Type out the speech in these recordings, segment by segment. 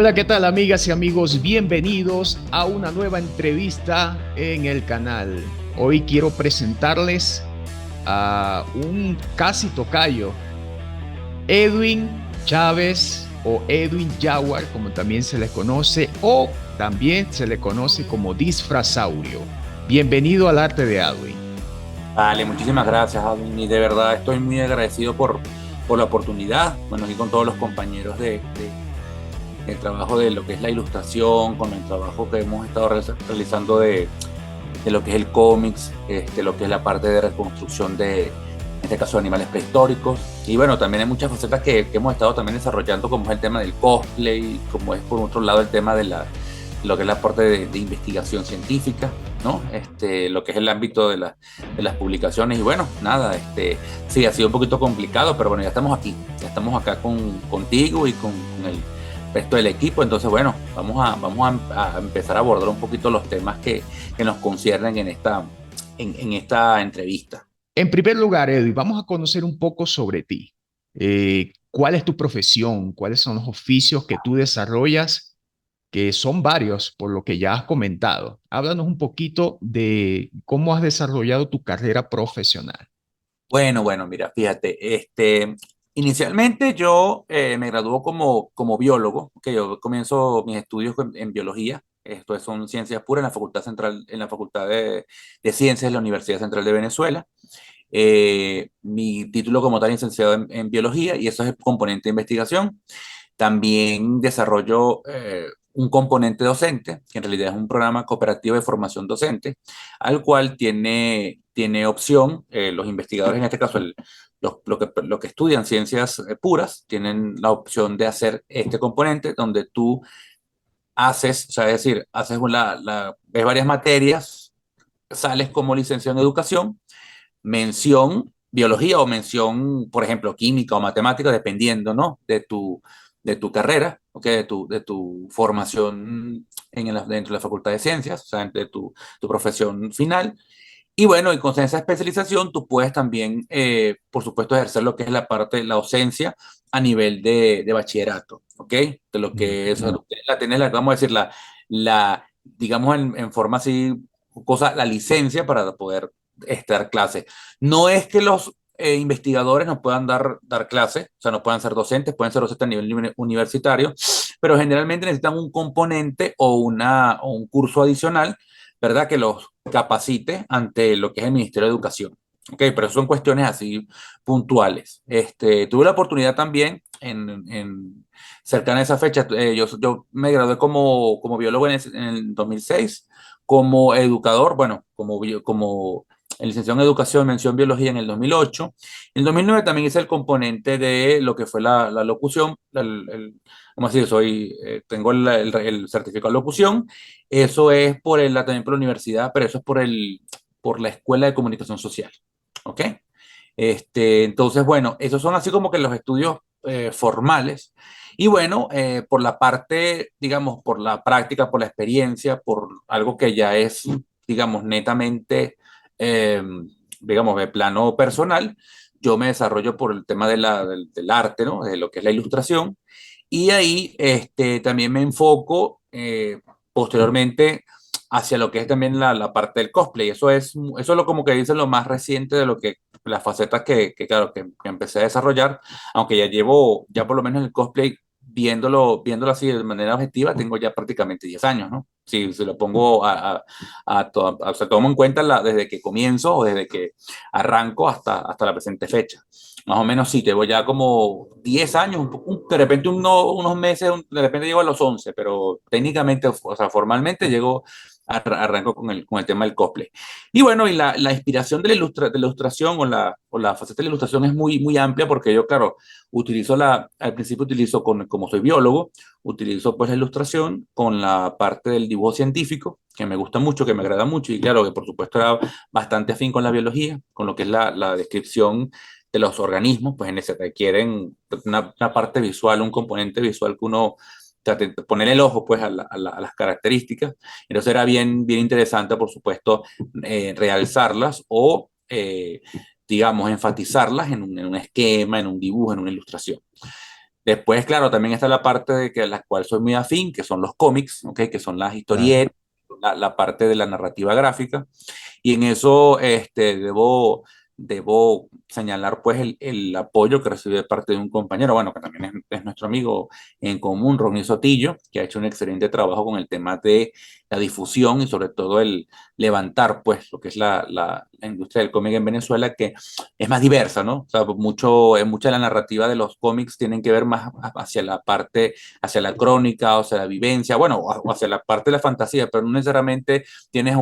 Hola, ¿qué tal amigas y amigos? Bienvenidos a una nueva entrevista en el canal. Hoy quiero presentarles a un casi tocayo, Edwin Chávez o Edwin Jaguar, como también se le conoce, o también se le conoce como Disfrazaurio. Bienvenido al arte de Edwin. Vale, muchísimas gracias, Alvin, y de verdad estoy muy agradecido por la oportunidad, bueno, aquí con todos los compañeros del trabajo de lo que es la ilustración, con el trabajo que hemos estado realizando de lo que es el cómics, lo que es la parte de reconstrucción en este caso, de animales prehistóricos, y bueno, también hay muchas facetas que hemos estado también desarrollando, como es el tema del cosplay, como es por otro lado el tema lo que es la parte de investigación científica, ¿no? Lo que es el ámbito de las publicaciones. Y bueno, nada, sí, ha sido un poquito complicado, pero bueno, ya estamos acá contigo y con el resto del equipo. Entonces, bueno, a empezar a abordar un poquito los temas que nos conciernen en esta entrevista. En primer lugar, Edwin, vamos a conocer un poco sobre ti. ¿Cuál es tu profesión? ¿Cuáles son los oficios que tú desarrollas? Que son varios, por lo que ya has comentado. Háblanos un poquito de cómo has desarrollado tu carrera profesional. Bueno, mira, fíjate, inicialmente yo me graduó como biólogo, que yo comienzo mis estudios en biología, esto son ciencias puras en la Facultad Central, en la Facultad de Ciencias de la Universidad Central de Venezuela. Mi título como tal es licenciado en biología y eso es el componente de investigación. También desarrollo un componente docente, que en realidad es un programa cooperativo de formación docente, al cual tiene opción los investigadores, en este caso lo que estudian ciencias puras, tienen la opción de hacer este componente donde tú haces, o sea, es decir, ves varias materias, sales como licenciado en educación, mención biología o mención, por ejemplo, química o matemática, dependiendo, ¿no? De tu carrera, ¿ok? De tu formación dentro de la Facultad de Ciencias, o sea, de tu profesión final. Y bueno, y con esa especialización tú puedes también, por supuesto, ejercer lo que es la parte de la docencia a nivel de bachillerato, ¿ok? De lo que es, la tenés, vamos a decir, digamos en forma así, la licencia para poder dar clases. No es que los investigadores nos puedan dar clases, o sea, no puedan ser docentes, pueden ser docentes a nivel universitario, pero generalmente necesitan un componente o un curso adicional, ¿verdad? Que los capacite ante lo que es el Ministerio de Educación. Ok, pero son cuestiones así puntuales. Tuve la oportunidad también cercana a esa fecha, yo me gradué como biólogo en el 2006, como educador, bueno, como licenciado en educación, mención biología en el 2008. En el 2009 también hice el componente de lo que fue la locución, vamos a decir, tengo el certificado de locución, eso es también por la universidad, pero eso es por la Escuela de Comunicación Social. ¿Ok? Entonces, bueno, esos son así como que los estudios formales. Y bueno, por la parte, digamos, por la práctica, por la experiencia, por algo que ya es, digamos, netamente, eh, digamos, de plano personal, yo me desarrollo por el tema del arte, ¿no? De lo que es la ilustración. Y ahí también me enfoco posteriormente hacia lo que es también la parte del cosplay. Eso es lo como que dicen lo más reciente de lo que las facetas claro, que empecé a desarrollar, aunque ya llevo, ya por lo menos el cosplay, viéndolo así de manera objetiva, tengo ya prácticamente 10 años, ¿no? Si se lo pongo o sea, tomo en cuenta desde que comienzo o desde que arranco hasta la presente fecha. Más o menos sí, tengo ya como 10 años, de repente unos meses, de repente llego a los 11, pero técnicamente, o sea, formalmente arranco con el tema del cosplay. Y bueno, y la inspiración de la ilustración o la faceta de la ilustración es muy amplia porque yo, claro, al principio como soy biólogo, utilizo pues la ilustración con la parte del dibujo científico, que me gusta mucho, que me agrada mucho, y claro, que por supuesto era bastante afín con la biología, con lo que es la descripción de los organismos, pues en ese requieren una parte visual, un componente visual que uno poner el ojo pues a las características. Entonces era bien interesante, por supuesto, realzarlas o, digamos, enfatizarlas en un esquema, en un dibujo, en una ilustración. Después, claro, también está la parte de que la cual soy muy afín, que son los cómics, ¿ok? Que son las Claro. historietas, la parte de la narrativa gráfica. Y en eso debo señalar pues el apoyo que recibí de parte de un compañero, bueno, que también es nuestro amigo en común, Ronnie Sotillo, que ha hecho un excelente trabajo con el tema de la difusión y sobre todo el levantar pues lo que es la industria del cómic en Venezuela, que es más diversa, ¿no? O sea, mucha de la narrativa de los cómics tienen que ver más hacia la parte, hacia la crónica, o hacia la vivencia, bueno, o hacia la parte de la fantasía, pero no necesariamente tienes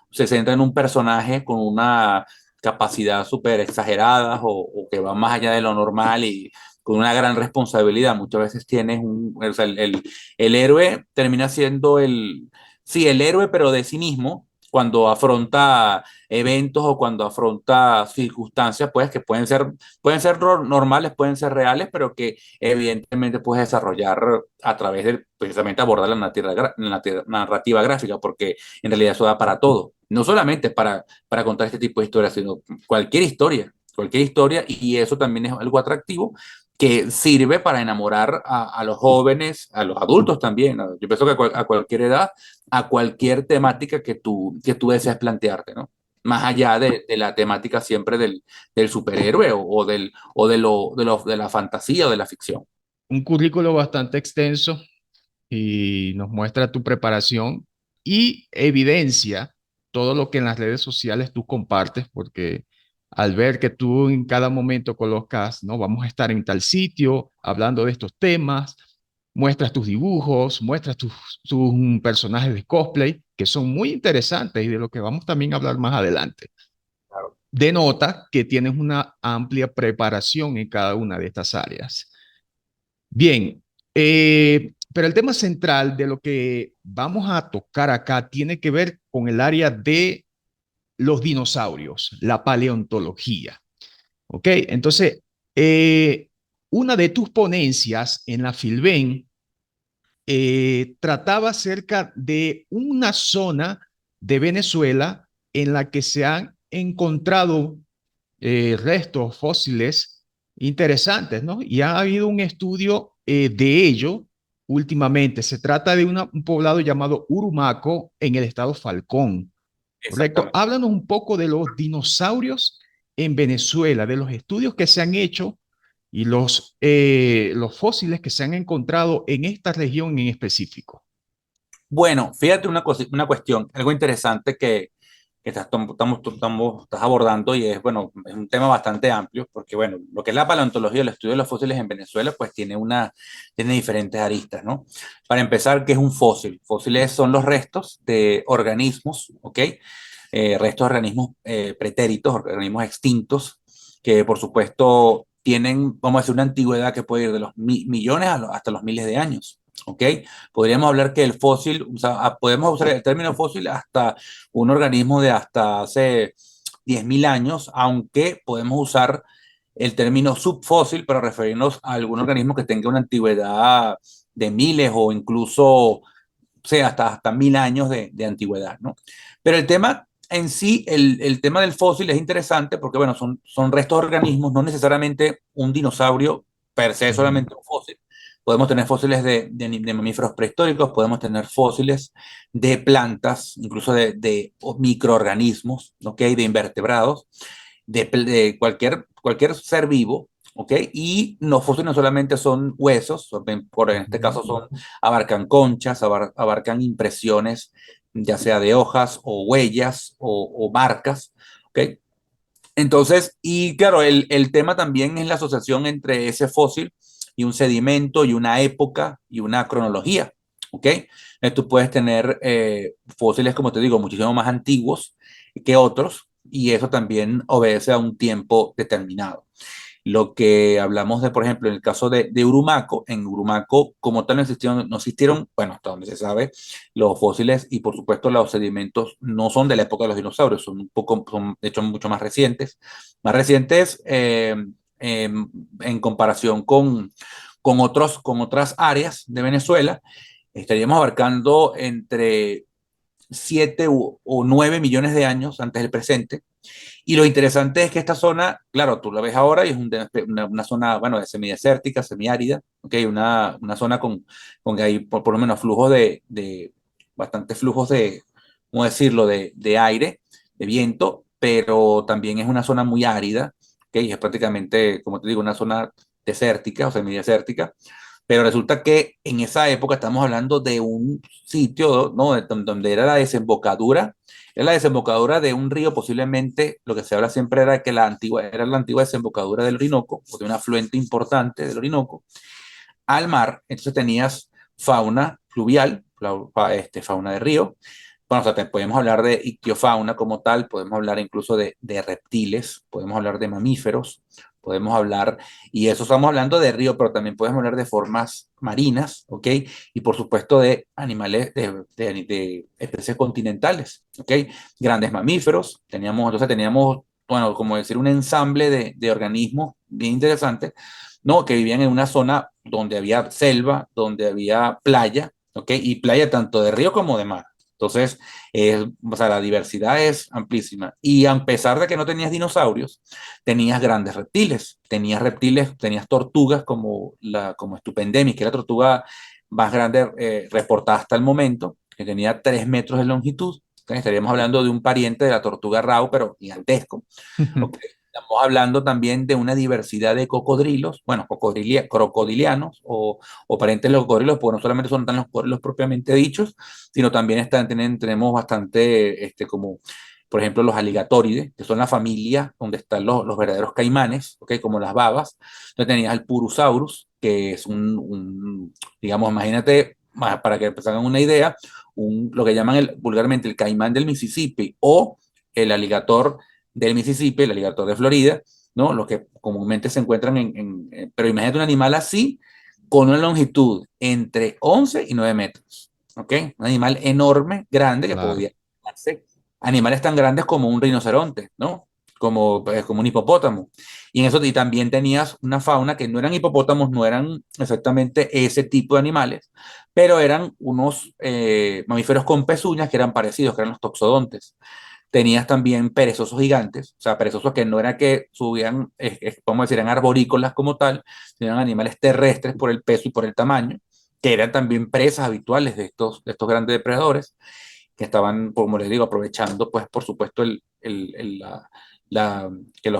se centra en un personaje con una capacidad súper exagerada o que va más allá de lo normal y con una gran responsabilidad. Muchas veces tienes o sea, el héroe termina siendo sí, el héroe, pero de sí mismo, cuando afronta eventos o cuando afronta circunstancias, pues que pueden ser normales, pueden ser reales, pero que evidentemente puedes desarrollar a través de precisamente abordar narrativa gráfica, porque en realidad eso da para todo, no solamente para contar este tipo de historias, sino cualquier historia, y eso también es algo atractivo que sirve para enamorar a los jóvenes, a los adultos también, ¿no? Yo pienso que a cualquier edad, a cualquier temática que tú deseas plantearte, ¿no? Más allá de la temática siempre del superhéroe de la fantasía o de la ficción. Un currículo bastante extenso y nos muestra tu preparación y evidencia todo lo que en las redes sociales tú compartes, porque al ver que tú en cada momento colocas, no, vamos a estar en tal sitio hablando de estos temas, muestras tus dibujos, muestras tus personajes de cosplay, que son muy interesantes y de lo que vamos también a hablar más adelante. Claro. Denota que tienes una amplia preparación en cada una de estas áreas. Bien, pero el tema central de lo que vamos a tocar acá tiene que ver con el área de los dinosaurios, la paleontología. ¿Ok? Entonces, eh, una de tus ponencias en la Filben trataba acerca de una zona de Venezuela en la que se han encontrado restos fósiles interesantes, ¿no? Y ha habido un estudio de ello últimamente. Se trata de un poblado llamado Urumaco en el estado Falcón, ¿correcto? Exactamente. Háblanos un poco de los dinosaurios en Venezuela, de los estudios que se han hecho y los fósiles que se han encontrado en esta región en específico. Bueno, fíjate una cuestión, algo interesante que estás abordando y es, bueno, es un tema bastante amplio porque, bueno, lo que es la paleontología, el estudio de los fósiles en Venezuela, pues tiene diferentes aristas, ¿no? Para empezar, ¿qué es un fósil? Fósiles son los restos de organismos, ¿ok? Restos de organismos pretéritos, organismos extintos, que por supuesto tienen, vamos a decir, una antigüedad que puede ir de los millones hasta los miles de años. ¿Ok? Podríamos hablar que el fósil, o sea, podemos usar el término fósil hasta un organismo de hasta hace 10.000 años, aunque podemos usar el término subfósil para referirnos a algún organismo que tenga una antigüedad de miles o incluso, sea, hasta 1.000 años de antigüedad, ¿no? Pero el tema en sí, el tema del fósil es interesante porque, bueno, son restos de organismos, no necesariamente un dinosaurio per se, Ujú. solamente un fósil. Podemos tener fósiles de mamíferos prehistóricos, podemos tener fósiles de plantas, incluso de microorganismos, ¿ok? De invertebrados, cualquier ser vivo, ¿ok? Y los fósiles no solamente son huesos, en este caso abarcan conchas, abarcan impresiones, ya sea de hojas o huellas o marcas, ¿ok? Entonces, y claro, el tema también es la asociación entre ese fósil y un sedimento y una época y una cronología, ¿ok? Tú puedes tener fósiles, como te digo, muchísimo más antiguos que otros y eso también obedece a un tiempo determinado. Lo que hablamos de, por ejemplo, en el caso de Urumaco, en Urumaco como tal no existieron, bueno, hasta donde se sabe, los fósiles y por supuesto los sedimentos no son de la época de los dinosaurios, son de hecho mucho más recientes en comparación con otras áreas de Venezuela. Estaríamos abarcando entre 7 o 9 millones de años antes del presente, Y lo interesante es que esta zona, claro, tú la ves ahora y es una zona, bueno, de semidesértica, semiárida, ¿ok? Una zona con que hay por lo menos flujos bastantes flujos de, ¿cómo decirlo?, de aire, de viento, pero también es una zona muy árida, ¿ok? Y es prácticamente, como te digo, una zona desértica o semidesértica. Pero resulta que en esa época estamos hablando de un sitio, ¿no? Donde era la desembocadura de un río, posiblemente lo que se habla siempre era que era la antigua desembocadura del Orinoco, o de un afluente importante del Orinoco, al mar. Entonces tenías fauna fluvial, fauna de río. Bueno, o sea, podemos hablar de ictiofauna como tal, podemos hablar incluso de reptiles, podemos hablar de mamíferos, podemos hablar, y eso estamos hablando de río, pero también podemos hablar de formas marinas, ¿ok? Y por supuesto de animales, de especies continentales, ¿ok? Grandes mamíferos, entonces teníamos, bueno, como decir, un ensamble de organismos bien interesantes, ¿no? Que vivían en una zona donde había selva, donde había playa, ¿ok? Y playa tanto de río como de mar. Entonces, o sea, la diversidad es amplísima. Y a pesar de que no tenías dinosaurios, tenías grandes reptiles, tenías tortugas como Stupendemis, que es la tortuga más grande reportada hasta el momento, que tenía 3 metros de longitud. Entonces, estaríamos hablando de un pariente de la tortuga rao, pero gigantesco. ¿Ok? Estamos hablando también de una diversidad de cocodrilos, bueno, crocodilianos o parientes de los cocodrilos, porque no solamente son tan los cocodrilos propiamente dichos, sino también tenemos bastante, como por ejemplo los aligatórides, que son la familia donde están los verdaderos caimanes, ¿okay? Como las babas. Entonces tenías el Purosaurus, que es digamos, imagínate, para que se hagan una idea, lo que llaman vulgarmente el caimán del Mississippi o el aligator del Mississippi, el alligator de Florida, ¿no? Los que comúnmente se encuentran pero imagínate un animal así, con una longitud entre 11 y 9 metros, ¿ok? Un animal enorme, grande, que Claro. podía hacer animales tan grandes como un rinoceronte, ¿no? Como un hipopótamo. Y también tenías una fauna que no eran hipopótamos, no eran exactamente ese tipo de animales, pero eran unos mamíferos con pezuñas que eran parecidos, que eran los toxodontes. Tenías también perezosos gigantes, o sea, perezosos que no era que subían, vamos a decir, eran arborícolas como tal, sino eran animales terrestres por el peso y por el tamaño, que eran también presas habituales de estos grandes depredadores, que estaban, como les digo, aprovechando, pues, por supuesto, que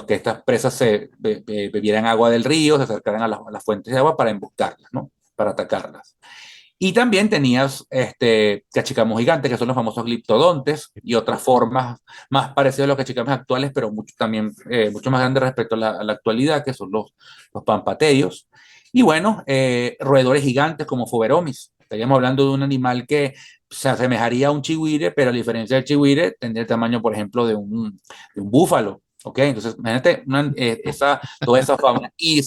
estas presas bebieran agua del río, se acercaran a las fuentes de agua para emboscarlas, ¿no? Para atacarlas. Y también tenías cachicamus gigantes, que son los famosos gliptodontes, y otras formas más parecidas a los cachicamus actuales, pero también mucho más grandes respecto a la actualidad, que son los pampaterios. Y bueno, roedores gigantes como Foveromis. Estaríamos hablando de un animal que se asemejaría a un chihuire, pero a diferencia del chihuire, tendría el tamaño, por ejemplo, de un búfalo. ¿Ok? Entonces, imagínate toda esa fauna. Y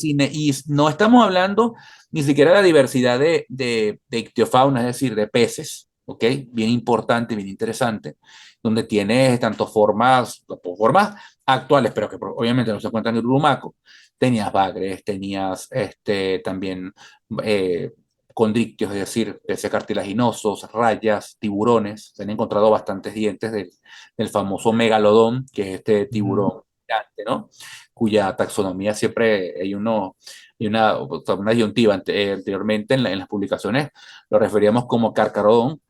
no estamos hablando ni siquiera la diversidad de ictiofauna, es decir, de peces, ¿ok? Bien importante, bien interesante, donde tienes tanto formas actuales, pero que obviamente no se encuentran en el Urumaco. Tenías bagres, tenías también eh, condrictios, es decir, peces cartilaginosos, rayas, tiburones. Se han encontrado bastantes dientes del famoso megalodón, que es este Ujú. tiburón gigante, ¿no? Cuya taxonomía siempre y una disyuntiva. Anteriormente en las publicaciones lo referíamos como Carcarodón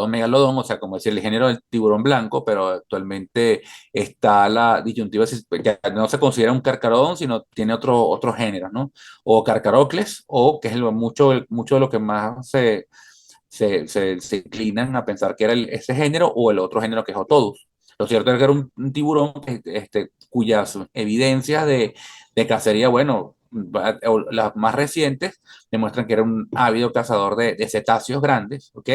megalodón, o sea, como decir el género del tiburón blanco, pero actualmente está la disyuntiva, ya no se considera un carcarodón, sino tiene otro género, ¿no? O carcarocles, o que es mucho de lo que más se inclinan a pensar que era ese género, o el otro género que es Otodus. Lo cierto es que era un tiburón cuyas evidencias de cacería, bueno, las más recientes demuestran que era un ávido cazador de cetáceos grandes, ¿ok?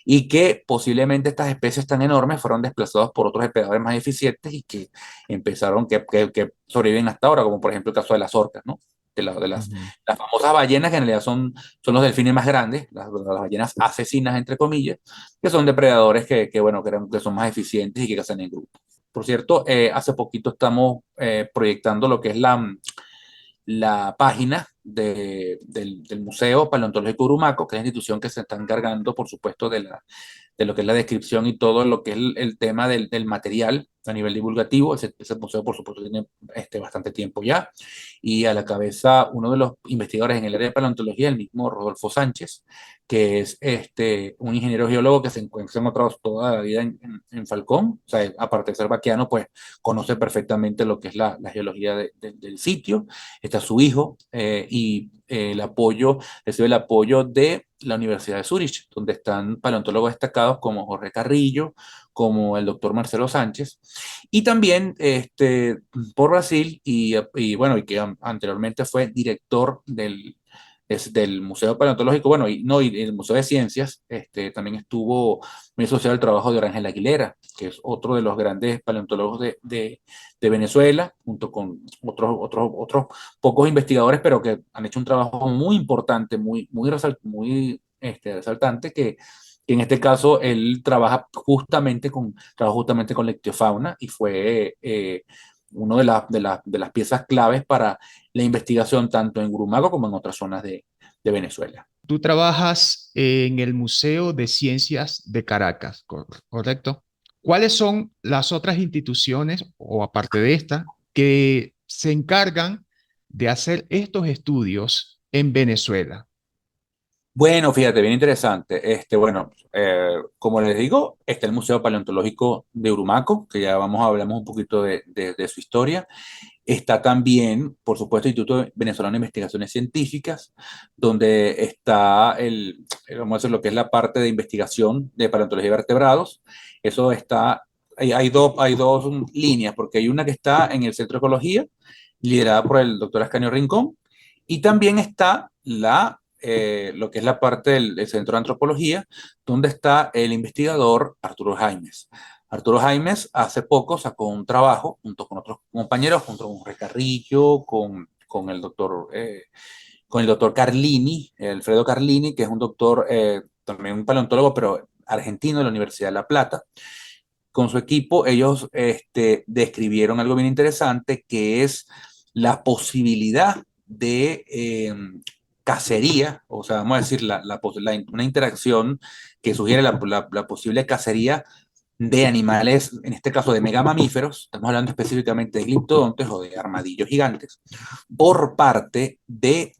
Y que posiblemente estas especies tan enormes fueron desplazadas por otros depredadores más eficientes y que que sobreviven hasta ahora, como por ejemplo el caso de las orcas, ¿no? Ujú. Las famosas ballenas, que en realidad son los delfines más grandes, las ballenas asesinas, entre comillas, que son depredadores bueno, que son más eficientes y que cazan en grupo. Por cierto, hace poquito estamos proyectando lo que es la página del Museo Paleontológico Urumaco, que es la institución que se está encargando, por supuesto, de lo que es la descripción y todo lo que es el tema del material a nivel divulgativo. Ese museo, por supuesto, tiene bastante tiempo ya. Y a la cabeza, uno de los investigadores en el área de paleontología, el mismo Rodolfo Sánchez, que es un ingeniero geólogo que se ha encontrado toda la vida en Falcón. O sea, aparte de ser vaquiano, pues conoce perfectamente lo que es la geología del sitio. Está su hijo recibe el apoyo de la Universidad de Zurich, donde están paleontólogos destacados como Jorge Carrillo, como el doctor Marcelo Sánchez, y también por Brasil, bueno, y que anteriormente fue director del Museo Paleontológico, bueno, y el Museo de Ciencias. También estuvo muy asociado al trabajo de Orangel Aguilera, que es otro de los grandes paleontólogos de Venezuela, junto con otros pocos investigadores, pero que han hecho un trabajo muy importante, muy resaltante, que en este caso él trabaja justamente con la ictiofauna, y fue una de las piezas claves para la investigación tanto en Grumaco como en otras zonas de Venezuela. Tú trabajas en el Museo de Ciencias de Caracas, ¿correcto? ¿Cuáles son las otras instituciones, o aparte de esta, que se encargan de hacer estos estudios en Venezuela? Bueno, fíjate, bien interesante. Bueno, como les digo, está el Museo Paleontológico de Urumaco, que ya hablamos un poquito de su historia. Está también, por supuesto, el Instituto Venezolano de Investigaciones Científicas, donde está vamos a decir, lo que es la parte de investigación de paleontología de vertebrados. Eso está, hay dos líneas, porque hay una que está en el Centro de Ecología, liderada por el doctor Ascanio Rincón, y también está lo que es la parte del Centro de Antropología, donde está el investigador Arturo Jaimes. Arturo Jaimes hace poco sacó un trabajo junto con otros compañeros, junto con Recarrillo, con el doctor Carlini, Alfredo Carlini, que es un doctor, también un paleontólogo, pero argentino, de la Universidad de La Plata. Con su equipo, ellos describieron algo bien interesante, que es la posibilidad de cacería, o sea, vamos a decir, una interacción que sugiere la posible cacería de animales, en este caso de megamamíferos. Estamos hablando específicamente de gliptodontes o de armadillos gigantes, por parte de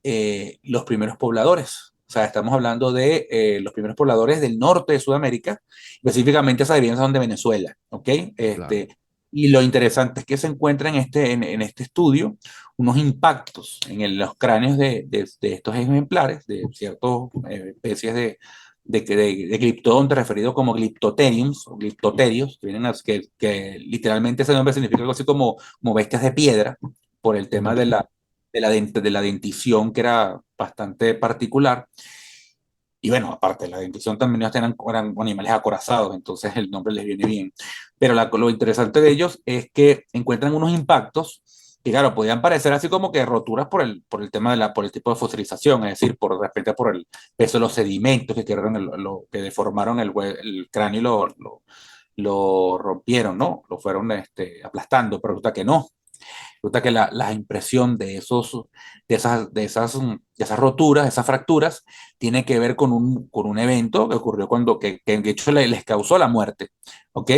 los primeros pobladores. O sea, estamos hablando de los primeros pobladores del norte de Sudamérica, específicamente esas evidencias son de Venezuela, ¿ok? Claro. Y lo interesante es que se encuentra en este estudio unos impactos los cráneos de estos ejemplares, de ciertas especies de gliptodonte, referido como gliptoteriums o gliptoterios, que literalmente ese nombre significa algo así como bestias de piedra, por el tema Ujú. de la dentición, que era bastante particular. Y bueno, aparte, la dentición también eran animales acorazados, entonces el nombre les viene bien. Pero lo interesante de ellos es que encuentran unos impactos que, claro, podían parecer así como que roturas por el tema por el tipo de fosilización, es decir, de repente por el peso de los sedimentos que deformaron el cráneo y lo rompieron, ¿no? Lo fueron aplastando, pero resulta que no. Resulta que la impresión de esas roturas, esas fracturas, tiene que ver con un evento que ocurrió que de hecho les causó la muerte, ¿ok?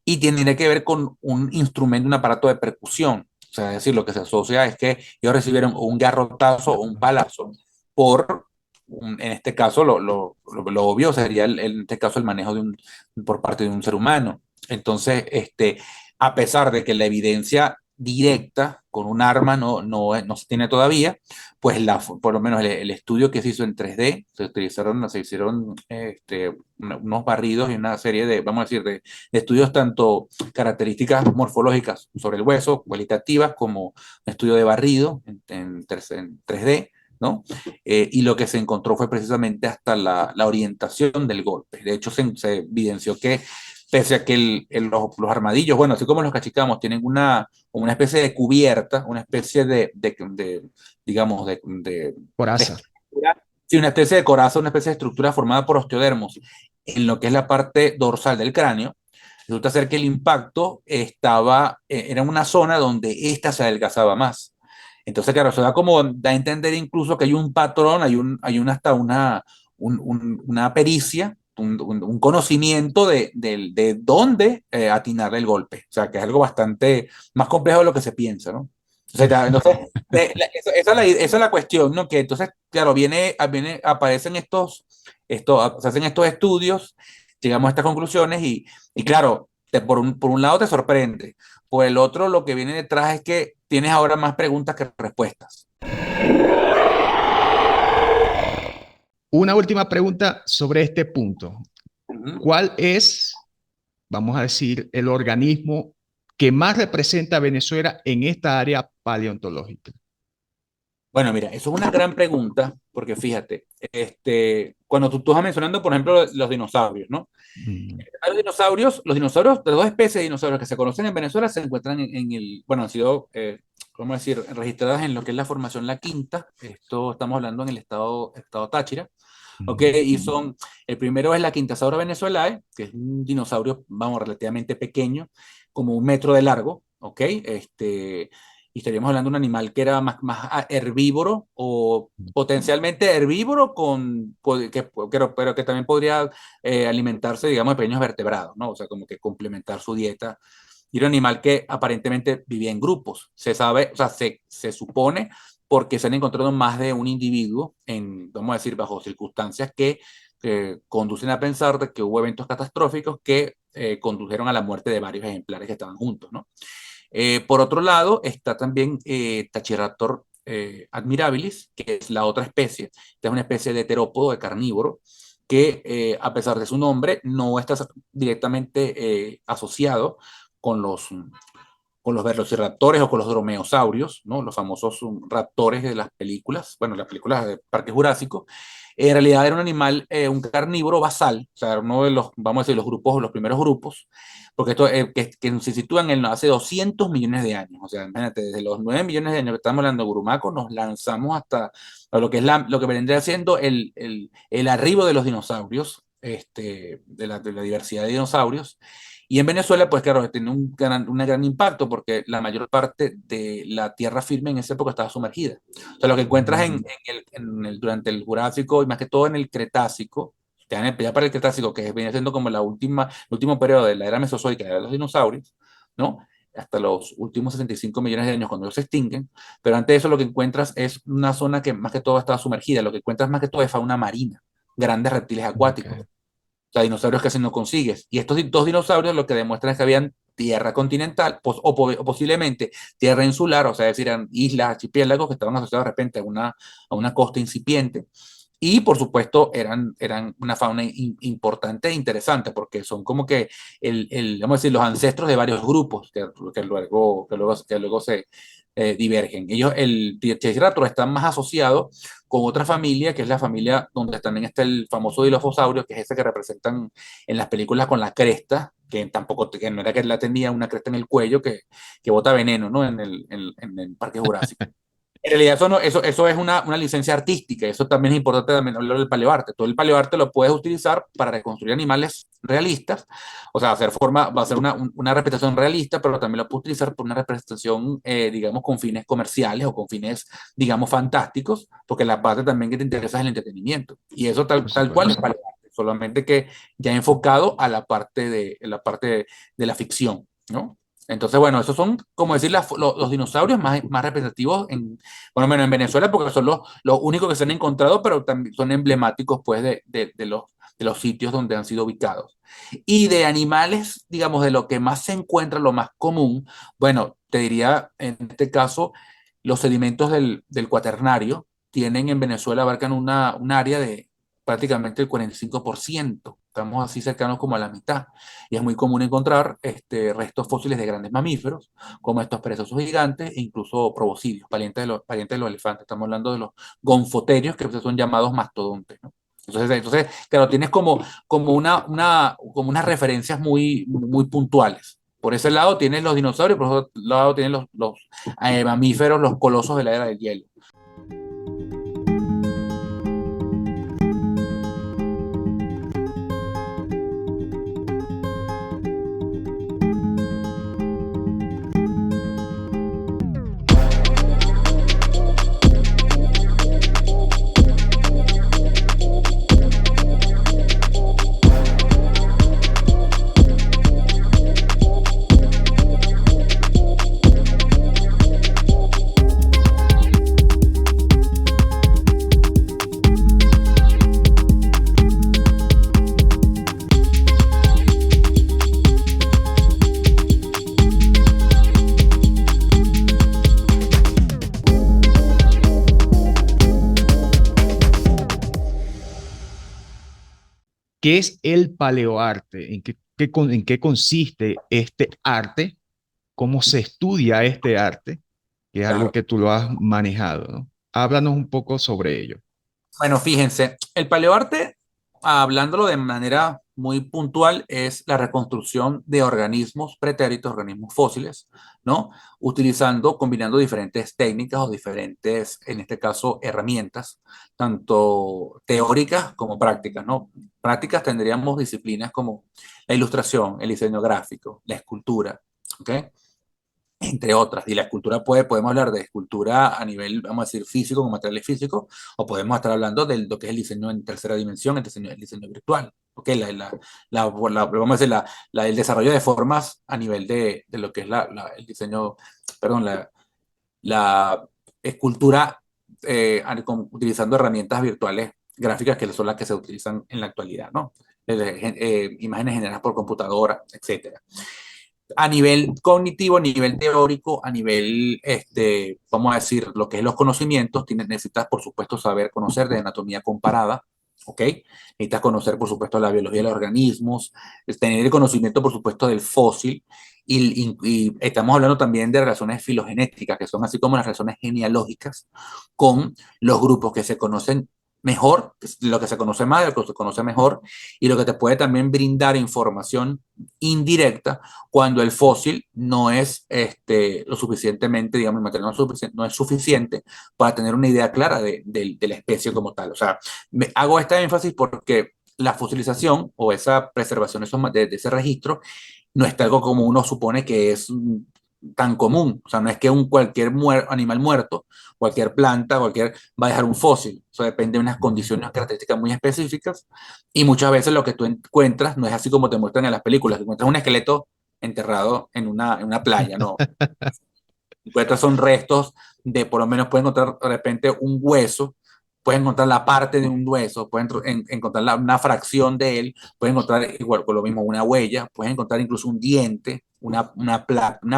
Y tiene que ver con un instrumento, un aparato de percusión. O sea, es decir, lo que se asocia es que ellos recibieron un garrotazo o un palazo en este caso, lo obvio sería, en este caso, el manejo por parte de un ser humano. Entonces, a pesar de que la evidencia directa con un arma no se tiene todavía, pues por lo menos el estudio que se hizo en 3D, se hicieron unos barridos y una serie vamos a decir, de estudios, tanto características morfológicas sobre el hueso, cualitativas, como un estudio de barrido en 3D, ¿no? Y lo que se encontró fue precisamente hasta la orientación del golpe. De hecho, se evidenció que, pese a que los armadillos, bueno, así como los cachicamos, tienen una especie de cubierta, una especie digamos, de Coraza. estructura, sí, una especie de coraza, una especie de estructura formada por osteodermos en lo que es la parte dorsal del cráneo. Resulta ser que el impacto era una zona donde ésta se adelgazaba más. Entonces, claro, eso da a entender incluso que hay un patrón, hasta una pericia, un conocimiento de dónde atinar el golpe. O sea, que es algo bastante más complejo de lo que se piensa, ¿no? O sea, entonces, esa es la cuestión, ¿no? Que entonces, claro, aparecen se hacen estos estudios, llegamos a estas conclusiones y claro, por un lado te sorprende, por el otro lo que viene detrás es que tienes ahora más preguntas que respuestas. Una última pregunta sobre este punto. ¿Cuál es, vamos a decir, el organismo que más representa a Venezuela en esta área paleontológica? Bueno, mira, eso es una gran pregunta, porque fíjate, cuando tú estás mencionando, por ejemplo, los dinosaurios, ¿no? Los dinosaurios, de dos especies de dinosaurios que se conocen en Venezuela se encuentran bueno, han sido, ¿cómo decir?, registradas en lo que es la formación La Quinta. Esto estamos hablando en el estado Táchira. ¿Ok? Y el primero es la Quintasaura venezuelae, que es un dinosaurio, vamos, relativamente pequeño, como 1 metro de largo, ¿ok? Y estaríamos hablando de un animal que era más herbívoro o potencialmente herbívoro, pero que también podría alimentarse, digamos, de pequeños vertebrados, ¿no? O sea, como que complementar su dieta. Y era un animal que aparentemente vivía en grupos. Se sabe, o sea, se supone porque se han encontrado más de un individuo vamos a decir, bajo circunstancias que conducen a pensar de que hubo eventos catastróficos que condujeron a la muerte de varios ejemplares que estaban juntos, ¿no? Por otro lado, está también Tachiraptor admirabilis, que es la otra especie. Esta es una especie de terópodo, de carnívoro, que a pesar de su nombre, no está directamente asociado con los velociraptores o con los dromeosaurios, ¿no? Los famosos raptores de las películas, bueno, las películas de Parque Jurásico. En realidad era un animal, un carnívoro basal, o sea, uno de los, vamos a decir, los primeros grupos, porque esto que se sitúan hace 200 millones de años. O sea, imagínate, desde los 9 millones de años que estamos hablando de Burumaco, nos lanzamos hasta lo que lo que vendría siendo el arribo de los dinosaurios, de la diversidad de dinosaurios. Y en Venezuela, pues claro, tiene un gran impacto porque la mayor parte de la tierra firme en esa época estaba sumergida. O sea, lo que encuentras durante el Jurásico y más que todo en el Cretácico, ya para el Cretácico, que viene siendo como el último periodo de la era mesozoica de los dinosaurios, ¿no? Hasta los últimos 65 millones de años cuando ellos se extinguen, pero antes de eso lo que encuentras es una zona que más que todo estaba sumergida, lo que encuentras más que todo es fauna marina, grandes reptiles acuáticos. Okay. O sea, dinosaurios casi no consigues. Y estos dos dinosaurios lo que demuestran es que habían tierra continental o posiblemente tierra insular, o sea, es decir, eran islas, archipiélagos que estaban asociados de repente a una costa incipiente. Y por supuesto eran una fauna importante e interesante porque son como que vamos a decir, los ancestros de varios grupos que luego se divergen. El Triceratops está más asociado con otra familia, que es la familia donde también está el famoso Dilophosaurio, que es ese que representan en las películas con la cresta, que no era que la tenía una cresta en el cuello que bota veneno, ¿no? En el Parque Jurásico. En realidad eso es una licencia artística, eso también es importante también hablar del paleoarte. Todo el paleoarte lo puedes utilizar para reconstruir animales realistas, o sea, va a ser una representación realista, pero también lo puedes utilizar por una representación, digamos, con fines comerciales o con fines, digamos, fantásticos, porque la parte también que te interesa es el entretenimiento. Y eso tal cual es paleoarte, solamente que ya enfocado a la parte de la ficción, ¿no? Entonces, bueno, esos son, como decir, los dinosaurios más representativos, bueno, menos en Venezuela, porque son los únicos que se han encontrado, pero también son emblemáticos, pues, de los sitios donde han sido ubicados. Y de animales, digamos, de lo que más se encuentra, lo más común, bueno, te diría, en este caso, los sedimentos del Cuaternario tienen en Venezuela, abarcan un área de prácticamente el 45%. Estamos así cercanos como a la mitad. Y es muy común encontrar restos fósiles de grandes mamíferos, como estos perezosos gigantes e incluso proboscidios, parientes de los elefantes. Estamos hablando de los gonfoterios, que son llamados mastodontes, ¿no? Entonces, claro, tienes como unas referencias muy, muy puntuales. Por ese lado tienes los dinosaurios, por otro lado tienes los mamíferos, los colosos de la era del hielo. ¿Qué es el paleoarte? ¿En qué consiste este arte? ¿Cómo se estudia este arte? Que es algo Claro. que tú lo has manejado, ¿no? Háblanos un poco sobre ello. Bueno, fíjense, el paleoarte, hablándolo de manera muy puntual, es la reconstrucción de organismos pretéritos, organismos fósiles, ¿no? Utilizando, combinando diferentes técnicas o diferentes, en este caso, herramientas, tanto teóricas como prácticas, ¿no? Prácticas tendríamos disciplinas como la ilustración, el diseño gráfico, la escultura, ¿ok? Entre otras. Y la escultura podemos hablar de escultura a nivel, vamos a decir, físico, con materiales físicos, o podemos estar hablando de lo que es el diseño en tercera dimensión, el diseño virtual. ¿Ok? Vamos a decir, el desarrollo de formas a nivel de lo que es el diseño, perdón, la escultura utilizando herramientas virtuales gráficas que son las que se utilizan en la actualidad, ¿no? Imágenes generadas por computadora, etcétera. A nivel cognitivo, a nivel teórico, a nivel, vamos a decir, lo que es los conocimientos, necesitas, por supuesto, saber conocer de anatomía comparada, ¿ok? Necesitas conocer, por supuesto, la biología de los organismos, tener el conocimiento, por supuesto, del fósil, y estamos hablando también de relaciones filogenéticas, que son así como las relaciones genealógicas con los grupos que se conocen mejor, lo que se conoce más, lo que se conoce mejor, y lo que te puede también brindar información indirecta cuando el fósil no es lo suficientemente, digamos, el material no es suficiente para tener una idea clara de la especie como tal. O sea, hago este énfasis porque la fosilización o esa preservación de ese registro no es algo como uno supone que es tan común. O sea, no es que cualquier animal muerto, cualquier planta, va a dejar un fósil. Eso depende de unas condiciones, unas características muy específicas. Y muchas veces lo que tú encuentras no es así como te muestran en las películas. Encuentras un esqueleto enterrado en una playa, no. Encuentras son restos de, por lo menos pueden encontrar de repente un hueso, pueden encontrar la parte de un hueso, pueden encontrar una fracción de él, pueden encontrar igual con lo mismo una huella, pueden encontrar incluso un diente, una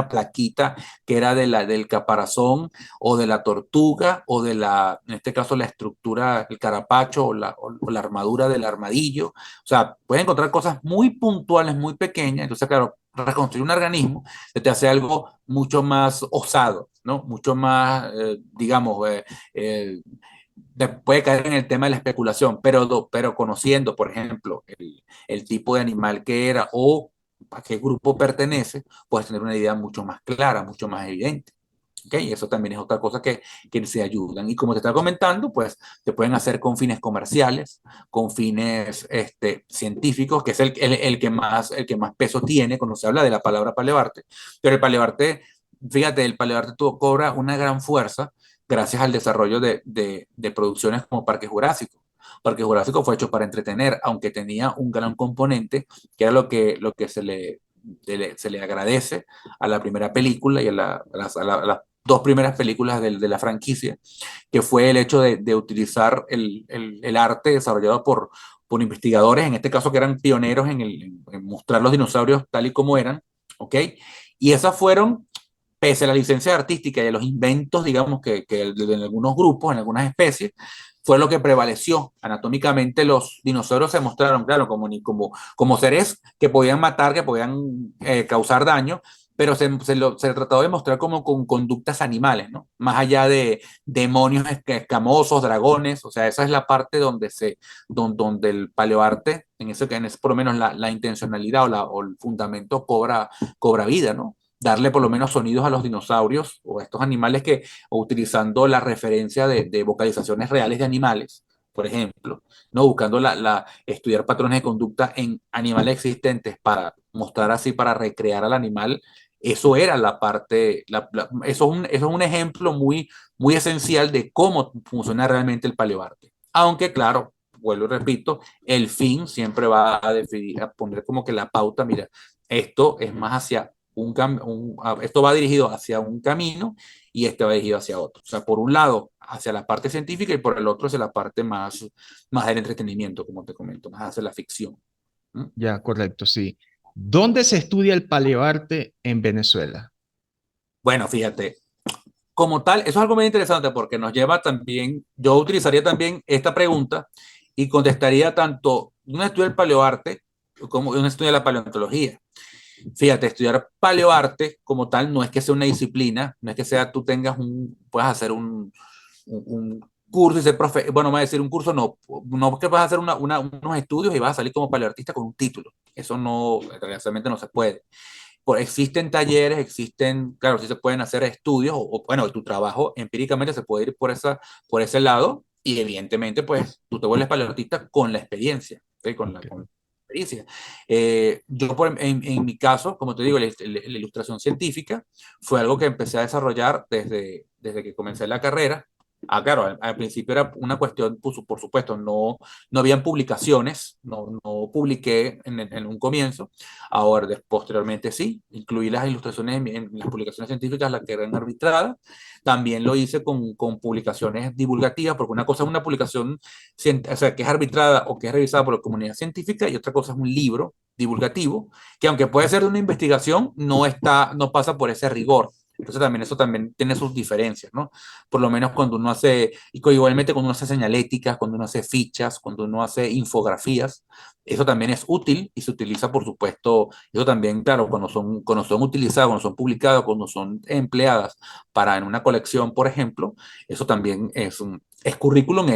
plaquita que era del caparazón o de la tortuga o en este caso la estructura, el carapacho o la armadura del armadillo. O sea, pueden encontrar cosas muy puntuales, muy pequeñas. Entonces, claro, reconstruir un organismo te hace algo mucho más osado, ¿no? Mucho más, digamos, puede caer en el tema de la especulación, pero conociendo, por ejemplo, el tipo de animal que era o a qué grupo pertenece, puedes tener una idea mucho más clara, mucho más evidente. ¿Okay? Y eso también es otra cosa que se ayudan. Y como te estaba comentando, pues te pueden hacer con fines comerciales, con fines científicos, que es el que más peso tiene cuando se habla de la palabra paleoarte. Pero el paleoarte, fíjate, el paleoarte cobra una gran fuerza gracias al desarrollo de producciones como Parque Jurásico. Parque Jurásico fue hecho para entretener, aunque tenía un gran componente, que era lo que se le agradece a la primera película y a las dos primeras películas de la franquicia, que fue el hecho de utilizar el arte desarrollado por investigadores, en este caso que eran pioneros en mostrar los dinosaurios tal y como eran, ¿ok? Y esas fueron, pese a la licencia artística y a los inventos, digamos, que en algunos grupos, en algunas especies, fue lo que prevaleció. Anatómicamente los dinosaurios se mostraron, claro, como seres que podían matar, que podían causar daño, pero se trató de mostrar como con conductas animales, ¿no? Más allá de demonios escamosos, dragones, o sea, esa es la parte donde el paleoarte, por lo menos la intencionalidad o el fundamento cobra vida, ¿no? Darle por lo menos sonidos a los dinosaurios o a estos animales o utilizando la referencia de vocalizaciones reales de animales, por ejemplo, ¿no? Buscando estudiar patrones de conducta en animales existentes para mostrar así, para recrear al animal. Eso era la parte, eso es un ejemplo muy esencial de cómo funciona realmente el paleoarte. Aunque, claro, vuelvo y repito, el fin siempre va a poner como que la pauta, mira, esto es más hacia esto va dirigido hacia un camino y este va dirigido hacia otro. O sea, por un lado, hacia la parte científica y por el otro hacia la parte más del entretenimiento, como te comento, más hacia la ficción. ¿Mm? Ya, correcto, sí. ¿Dónde se estudia el paleoarte en Venezuela? Bueno, fíjate, como tal, eso es algo muy interesante porque nos lleva también, yo utilizaría también esta pregunta y contestaría tanto uno estudia el paleoarte, como uno estudia la paleontología. Fíjate, estudiar paleoarte como tal no es que sea una disciplina, no es que sea tú tengas puedas hacer un curso y ser profe, bueno, me va a decir un curso, no, no que vas a hacer unos estudios y vas a salir como paleoartista con un título. Eso no, realmente no se puede. Existen talleres, existen, claro, sí se pueden hacer estudios, bueno, tu trabajo empíricamente se puede ir por ese lado, y evidentemente, pues, tú te vuelves paleoartista con la experiencia, ¿sí? Ok. Con la experiencia. Yo, en mi caso, como te digo, la ilustración científica fue algo que empecé a desarrollar desde que comencé la carrera. Ah, claro, al principio era una cuestión, por supuesto, no habían publicaciones, no publiqué en un comienzo. Ahora, posteriormente sí, incluí las ilustraciones en las publicaciones científicas, las que eran arbitradas. También lo hice con publicaciones divulgativas, porque una cosa es una publicación, o sea, que es arbitrada o que es revisada por la comunidad científica, y otra cosa es un libro divulgativo, que aunque puede ser de una investigación, no pasa por ese rigor. Entonces también eso también tiene sus diferencias, ¿no? Por lo menos cuando uno hace, igualmente cuando uno hace señaléticas, cuando uno hace fichas, cuando uno hace infografías, eso también es útil y se utiliza, por supuesto, eso también, claro, cuando son utilizadas, cuando son publicadas, cuando son empleadas para en una colección, por ejemplo, eso también es currículum,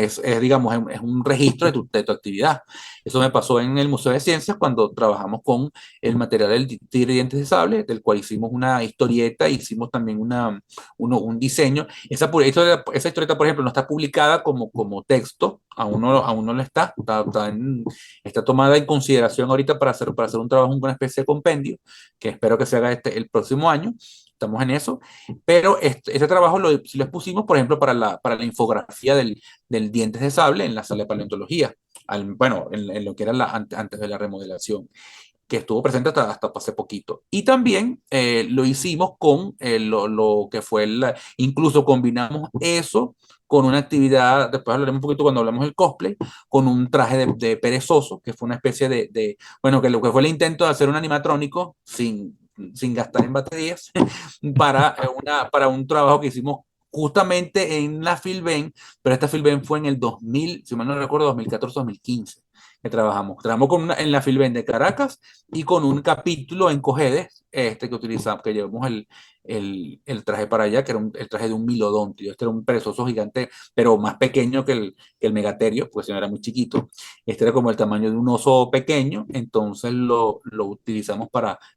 digamos, es un registro de tu actividad. Eso me pasó en el Museo de Ciencias cuando trabajamos con el material del Tigre y Dientes de Sable, del cual hicimos una historieta, hicimos también un diseño. Esa historieta, por ejemplo, no está publicada como texto, aún no lo está tomada en consideración ahorita para hacer un trabajo, una especie de compendio, que espero que se haga el próximo año. Estamos en eso, pero este trabajo si lo expusimos, por ejemplo, para la infografía del Dientes de Sable en la sala de paleontología, bueno, en lo que era antes de la remodelación, que estuvo presente hasta hace poquito. Y también lo hicimos con lo que fue incluso combinamos eso con una actividad, después hablaremos un poquito cuando hablamos del cosplay, con un traje de perezoso, que fue una especie bueno, que lo que fue el intento de hacer un animatrónico sin gastar en baterías, para un trabajo que hicimos justamente en la Filben, pero esta Filben fue en el 2000, si mal no recuerdo, 2014-2015 que trabajamos en la Filben de Caracas y con un capítulo en Cojedes, que llevamos el traje para allá, que era el traje de un milodonte. Este era un perezoso gigante, pero más pequeño que el megaterio, pues no era muy chiquito. Este era como el tamaño de un oso pequeño, entonces lo utilizamos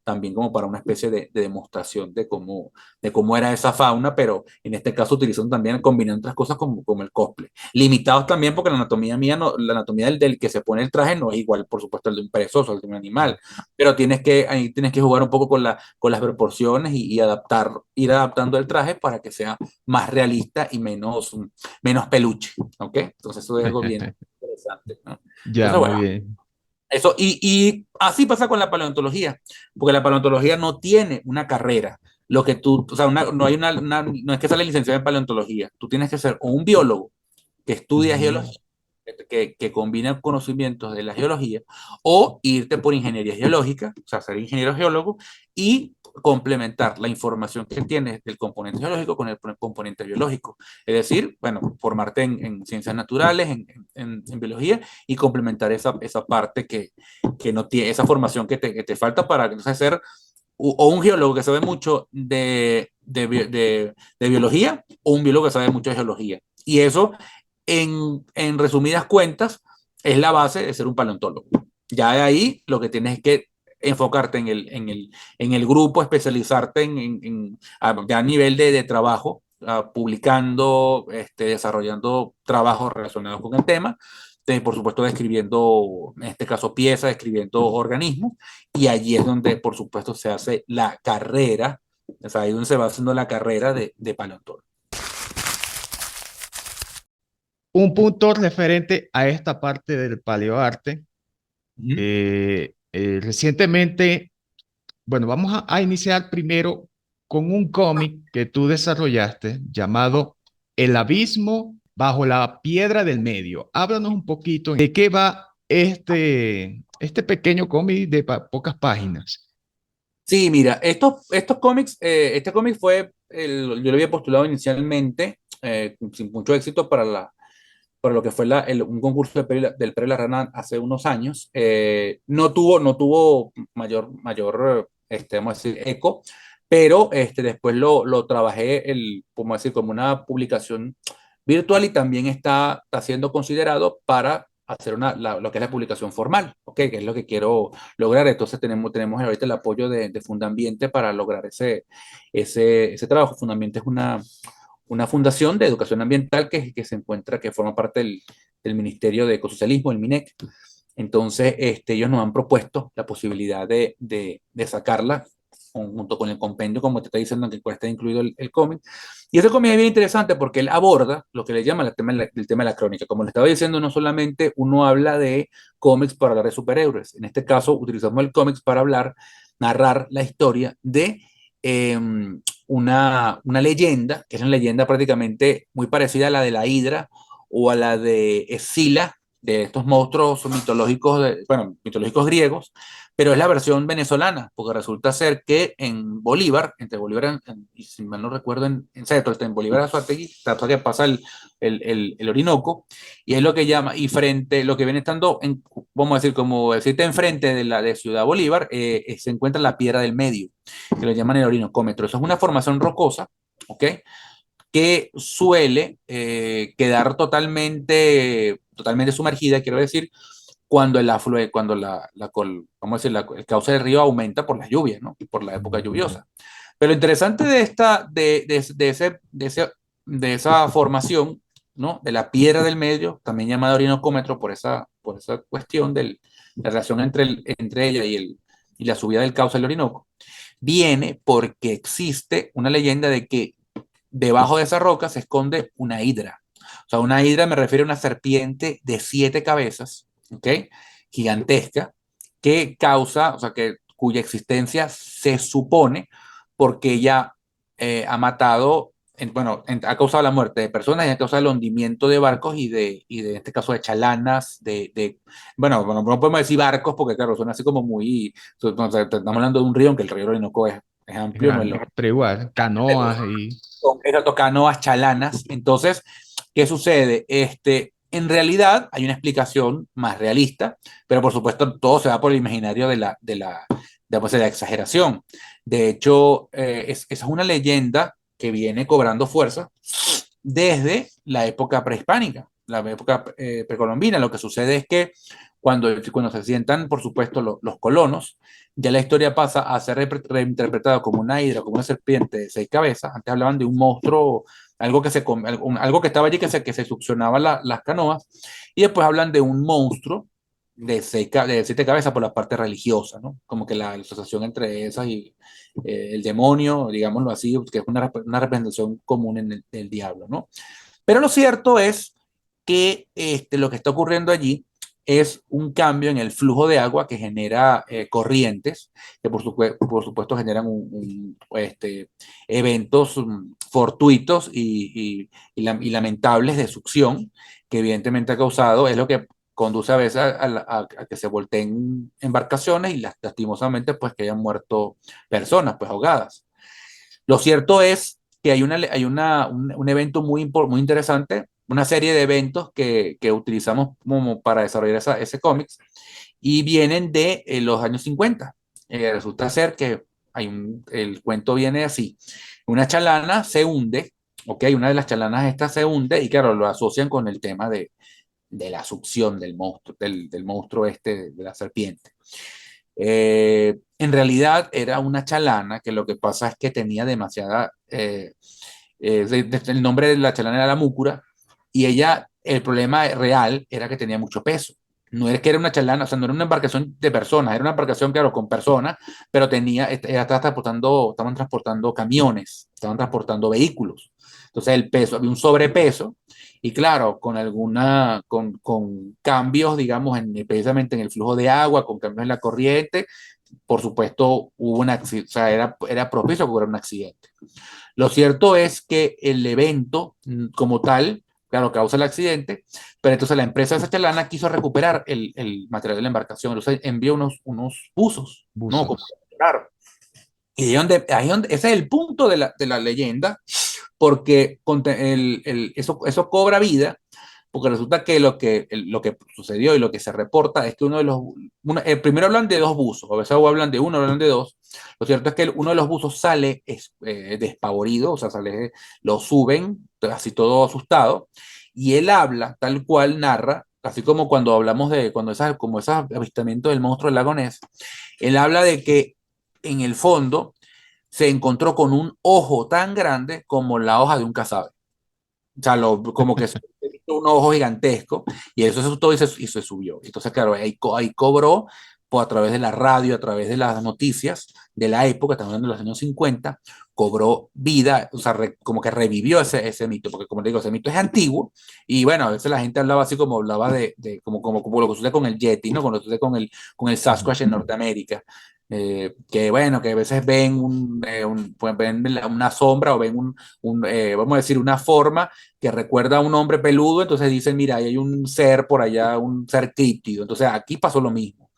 también como para una especie de demostración de cómo era esa fauna, pero en este caso utilizando también, combinando otras cosas como el cosplay. Limitados también porque la anatomía mía, no, la anatomía del que se pone el traje no es igual, por supuesto, al de un perezoso, al de un animal, pero ahí tienes que jugar un poco con las proporciones ir adaptando el traje para que sea más realista y menos peluche, ¿ok? Entonces eso es algo bien interesante, ¿no? Ya, Entonces, muy bueno, bien. eso, y así pasa con la paleontología, porque la paleontología no tiene una carrera. O sea, no hay no es que sale licenciado en paleontología. Tú tienes que ser o un biólogo que estudia Ujú. geología, que combina conocimientos de la geología, o irte por ingeniería geológica, o sea, ser ingeniero geólogo y complementar la información que tienes del componente geológico con el componente biológico. Es decir, bueno, formarte en ciencias naturales, en biología, y complementar esa parte que no tiene, esa formación que te falta para entonces ser o un geólogo que sabe mucho de biología, o un biólogo que sabe mucho de geología. Y eso, en resumidas cuentas, es la base de ser un paleontólogo. Ya de ahí lo que tienes es que enfocarte en el grupo, especializarte ya a nivel de trabajo, publicando, desarrollando trabajos relacionados con el tema, por supuesto describiendo, en este caso piezas, describiendo organismos, y allí es donde por supuesto se hace la carrera, o sea, ahí es donde se va haciendo la carrera de paleontólogo. Un punto referente a esta parte del paleoarte. Ujú. Recientemente, bueno, vamos a iniciar primero con un cómic que tú desarrollaste llamado El abismo bajo la piedra del medio. Háblanos un poquito de qué va este pequeño cómic de pocas páginas. Sí, mira, estos cómics, este cómic yo lo había postulado inicialmente sin mucho éxito por lo que fue un concurso del Premio La Rana hace unos años. No tuvo vamos a decir, eco, pero después lo trabajé, como decir, como una publicación virtual y también está siendo considerado para hacer lo que es la publicación formal, ¿ok? Que es lo que quiero lograr. Entonces tenemos ahorita el apoyo de Fundambiente para lograr ese trabajo. Fundambiente es una fundación de educación ambiental que se encuentra, que forma parte del Ministerio de Ecosocialismo, el MINEC. Entonces, ellos nos han propuesto la posibilidad de sacarla junto con el compendio, como te está diciendo, en el cual está incluido el cómic. Y ese cómic es bien interesante porque él aborda lo que le llama el tema de la crónica. Como le estaba diciendo, no solamente uno habla de cómics para hablar de superhéroes. En este caso, utilizamos el cómics para narrar la historia de una leyenda, que es una leyenda prácticamente muy parecida a la de la Hidra o a la de Escila, de estos monstruos mitológicos, bueno, mitológicos griegos, pero es la versión venezolana, porque resulta ser que en Bolívar, entre Bolívar y si mal no recuerdo, en Cetro, en Bolívar Azuategui, hasta que pasa el Orinoco, y es lo que llama, y frente, lo que viene estando, vamos a decir, como decirte enfrente de Ciudad Bolívar, se encuentra la Piedra del Medio, que lo llaman el Orinocómetro. Eso es una formación rocosa, ¿ok? Que suele quedar totalmente sumergida, quiero decir, cuando vamos a decir, el cauce del río aumenta por las lluvias, ¿no? Y por la época lluviosa. Pero lo interesante de esa formación, ¿no? De la piedra del medio, también llamada orinocómetro por esa cuestión de la relación entre ella y la subida del cauce del Orinoco, viene porque existe una leyenda de que debajo de esa roca se esconde una hidra. O sea, una hidra me refiero a una serpiente de 7 cabezas, ¿ok? Gigantesca, que causa, o sea, cuya existencia se supone porque ella ha matado, ha causado la muerte de personas y ha causado el hundimiento de barcos en este caso, de chalanas, bueno, no podemos decir barcos porque, claro, son así como muy, o sea, estamos hablando de un río, aunque el río Orinoco es Es amplio, no es grande, pero igual, canoas y... exacto, canoas chalanas. Entonces, ¿qué sucede? En realidad hay una explicación más realista, pero por supuesto todo se va por el imaginario de la exageración. De hecho, esa es una leyenda que viene cobrando fuerza desde la época prehispánica, la época precolombina. Lo que sucede es que cuando se sientan, por supuesto, los colonos, ya la historia pasa a ser reinterpretada como una hidra, como una serpiente de 6 cabezas. Antes hablaban de un monstruo, algo que estaba allí que se succionaba las canoas, y después hablan de un monstruo de 7 cabezas por la parte religiosa, ¿no? Como que la asociación entre esas y el demonio, digámoslo así, que es una representación común del diablo, ¿no? Pero lo cierto es que lo que está ocurriendo allí es un cambio en el flujo de agua que genera corrientes, que por supuesto generan eventos fortuitos y lamentables de succión, que evidentemente ha causado, es lo que conduce a veces a que se volteen embarcaciones y lastimosamente pues que hayan muerto personas pues ahogadas. Lo cierto es que hay un evento muy interesante, una serie de eventos que utilizamos como para desarrollar ese cómics y vienen de los años 50. Resulta ser que el cuento viene así. Una chalana se hunde, ¿ok? Una de las chalanas estas se hunde y claro, lo asocian con el tema de la succión del monstruo de la serpiente. En realidad era una chalana que lo que pasa es que tenía demasiada, el nombre de la chalana era la múcura, y el problema real era que tenía mucho peso. No es que era una chalana, o sea, no era una embarcación de personas, era una embarcación, claro, con personas, pero estaban transportando camiones, estaban transportando vehículos. Entonces el peso, había un sobrepeso, y claro, con cambios, digamos, precisamente en el flujo de agua, con cambios en la corriente, por supuesto, o sea, era propicio a ocurrir un accidente. Lo cierto es que el evento como tal, claro, causa el accidente, pero entonces la empresa de esa chalana quiso recuperar el material de la embarcación, entonces envió unos buzos, ¿no? Buzos. Claro. Y ese es el punto de la leyenda, porque eso cobra vida porque resulta que lo que sucedió y lo que se reporta es que primero hablan de dos buzos, a veces hablan de uno, hablan de dos. Lo cierto es que uno de los buzos sale despavorido, o sea, lo suben, así todo asustado, y él habla tal cual narra, así como cuando hablamos de, como ese avistamiento del monstruo del lago Ness, él habla de que en el fondo se encontró con un ojo tan grande como la hoja de un casabe. O sea, como que un ojo gigantesco, y eso se asustó y se subió. Entonces, claro, ahí cobró a través de la radio, a través de las noticias de la época, estamos hablando de los años 50, cobró vida, o sea, como que revivió ese mito, porque como te digo, ese mito es antiguo, y bueno, a veces la gente hablaba así como hablaba como lo que sucede con el Yeti, ¿no? Como lo que sucede con el Sasquatch en Norteamérica. Que bueno, que a veces ven, pues ven una sombra o ven vamos a decir, una forma que recuerda a un hombre peludo, entonces dicen, mira, ahí hay un ser por allá, un ser críptido. Entonces aquí pasó lo mismo.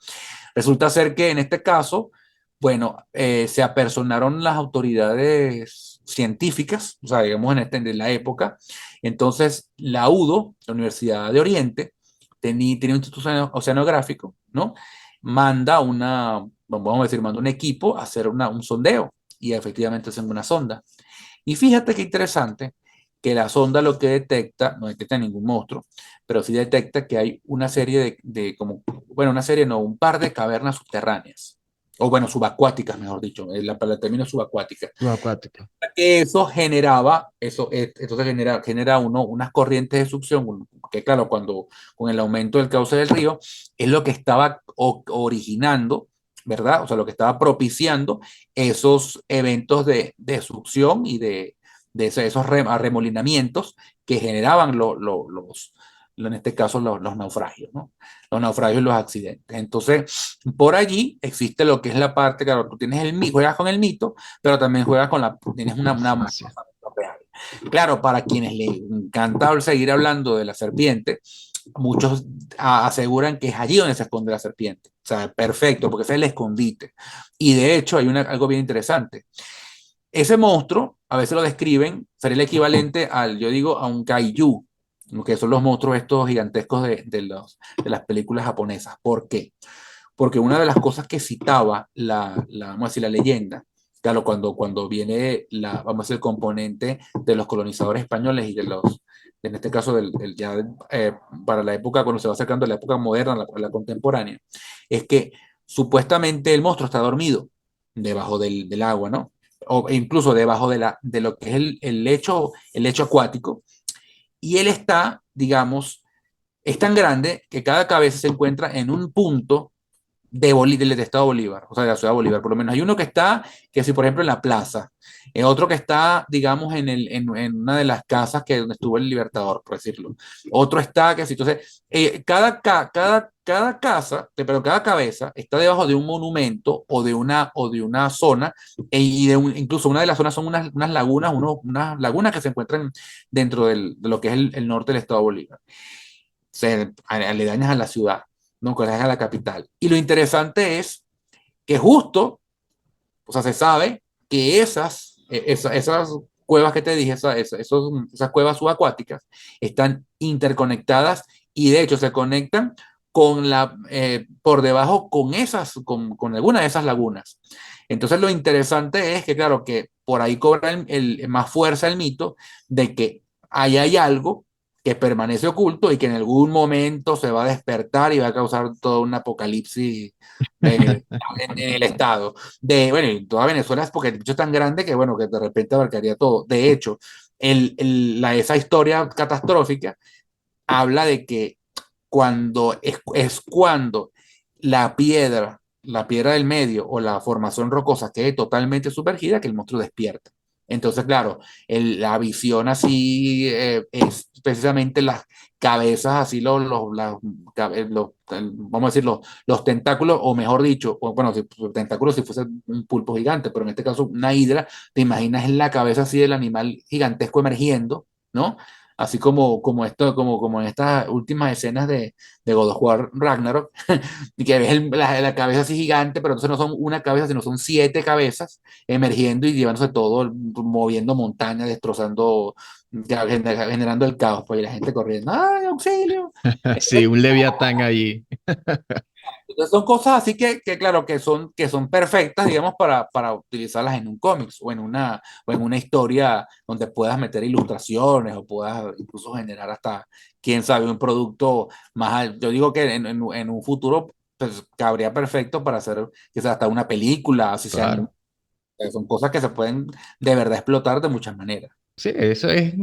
Resulta ser que en este caso, bueno, se apersonaron las autoridades científicas, o sea, digamos en la época. Entonces, la UDO, la Universidad de Oriente, tenía un instituto oceanográfico, ¿no? Vamos a decir, manda un equipo a hacer un sondeo y efectivamente hacen una sonda. Y fíjate qué interesante que la sonda lo que detecta, no detecta ningún monstruo, pero sí detecta que hay una serie bueno, una serie, no, un par de cavernas subterráneas, o bueno, subacuáticas, mejor dicho, el término subacuática. Subacuático. Eso generaba, entonces genera unas corrientes de succión, que claro, con el aumento del cauce del río, es lo que estaba originando, ¿verdad? O sea, lo que estaba propiciando esos eventos de succión y de esos arremolinamientos que generaban en este caso, los naufragios, ¿no? Los naufragios y los accidentes. Entonces, por allí existe lo que es la parte, claro, tú tienes juegas con el mito, pero también juegas tienes una Ciencia. real. Claro, para quienes les encanta seguir hablando de la serpiente, muchos aseguran que es allí donde se esconde la serpiente. O sea, perfecto, porque ese es el escondite. Y de hecho, hay algo bien interesante. Ese monstruo, a veces lo describen, sería el equivalente yo digo, a un kaiju, que son los monstruos estos gigantescos de las películas japonesas. ¿Por qué? Porque una de las cosas que citaba vamos a decir, la leyenda, claro, cuando viene vamos a decir, el componente de los colonizadores españoles y en este caso, para la época, cuando se va acercando a la época moderna, la contemporánea, es que supuestamente el monstruo está dormido debajo del agua, ¿no? E incluso debajo de lo que es el lecho acuático, y él está, digamos, es tan grande que cada cabeza se encuentra en un punto del estado Bolívar, o sea, de la ciudad de Bolívar, por lo menos. Hay uno que está, que si por ejemplo en la plaza, otro que está, digamos, en una de las casas donde estuvo el Libertador, por decirlo. Otro está, que si, entonces, cada casa, pero cada cabeza está debajo de un monumento o de una zona, incluso una de las zonas son unas lagunas, unas lagunas que se encuentran dentro de lo que es el norte del estado de Bolívar, aledañas a la ciudad, no, que es a la capital. Y lo interesante es que justo, o sea, se sabe que esas cuevas que te dije, esas cuevas subacuáticas, están interconectadas y de hecho se conectan por debajo con alguna de esas lagunas. Entonces lo interesante es que, claro, que por ahí cobra más fuerza el mito de que ahí hay algo que permanece oculto y que en algún momento se va a despertar y va a causar todo un apocalipsis en el estado. Bueno, y toda Venezuela es porque el bicho es tan grande que, bueno, que de repente abarcaría todo. De hecho, esa historia catastrófica habla de que es cuando la piedra del medio o la formación rocosa quede totalmente sumergida que el monstruo despierta. Entonces, claro, la visión así es precisamente las cabezas, así vamos a decir, los tentáculos, o mejor dicho, bueno, los tentáculos si fuese un pulpo gigante, pero en este caso una hidra, te imaginas la cabeza así del animal gigantesco emergiendo, ¿no? así como esto, como en estas últimas escenas de God of War Ragnarok, y que ves la cabeza así gigante, pero entonces no son una cabeza, sino son siete cabezas emergiendo y llevándose todo, moviendo montañas, destrozando, ya, generando el caos, pues y la gente corriendo, ¡ay, auxilio! Sí, un Leviatán ahí. Entonces son cosas así claro, que son perfectas, digamos, para utilizarlas en un cómics o en una historia donde puedas meter ilustraciones o puedas incluso generar hasta, quién sabe, un producto más. Yo digo que en un futuro pues, cabría perfecto para hacer quizás hasta una película, así sea Claro. animada. Son cosas que se pueden de verdad explotar de muchas maneras. Sí, eso es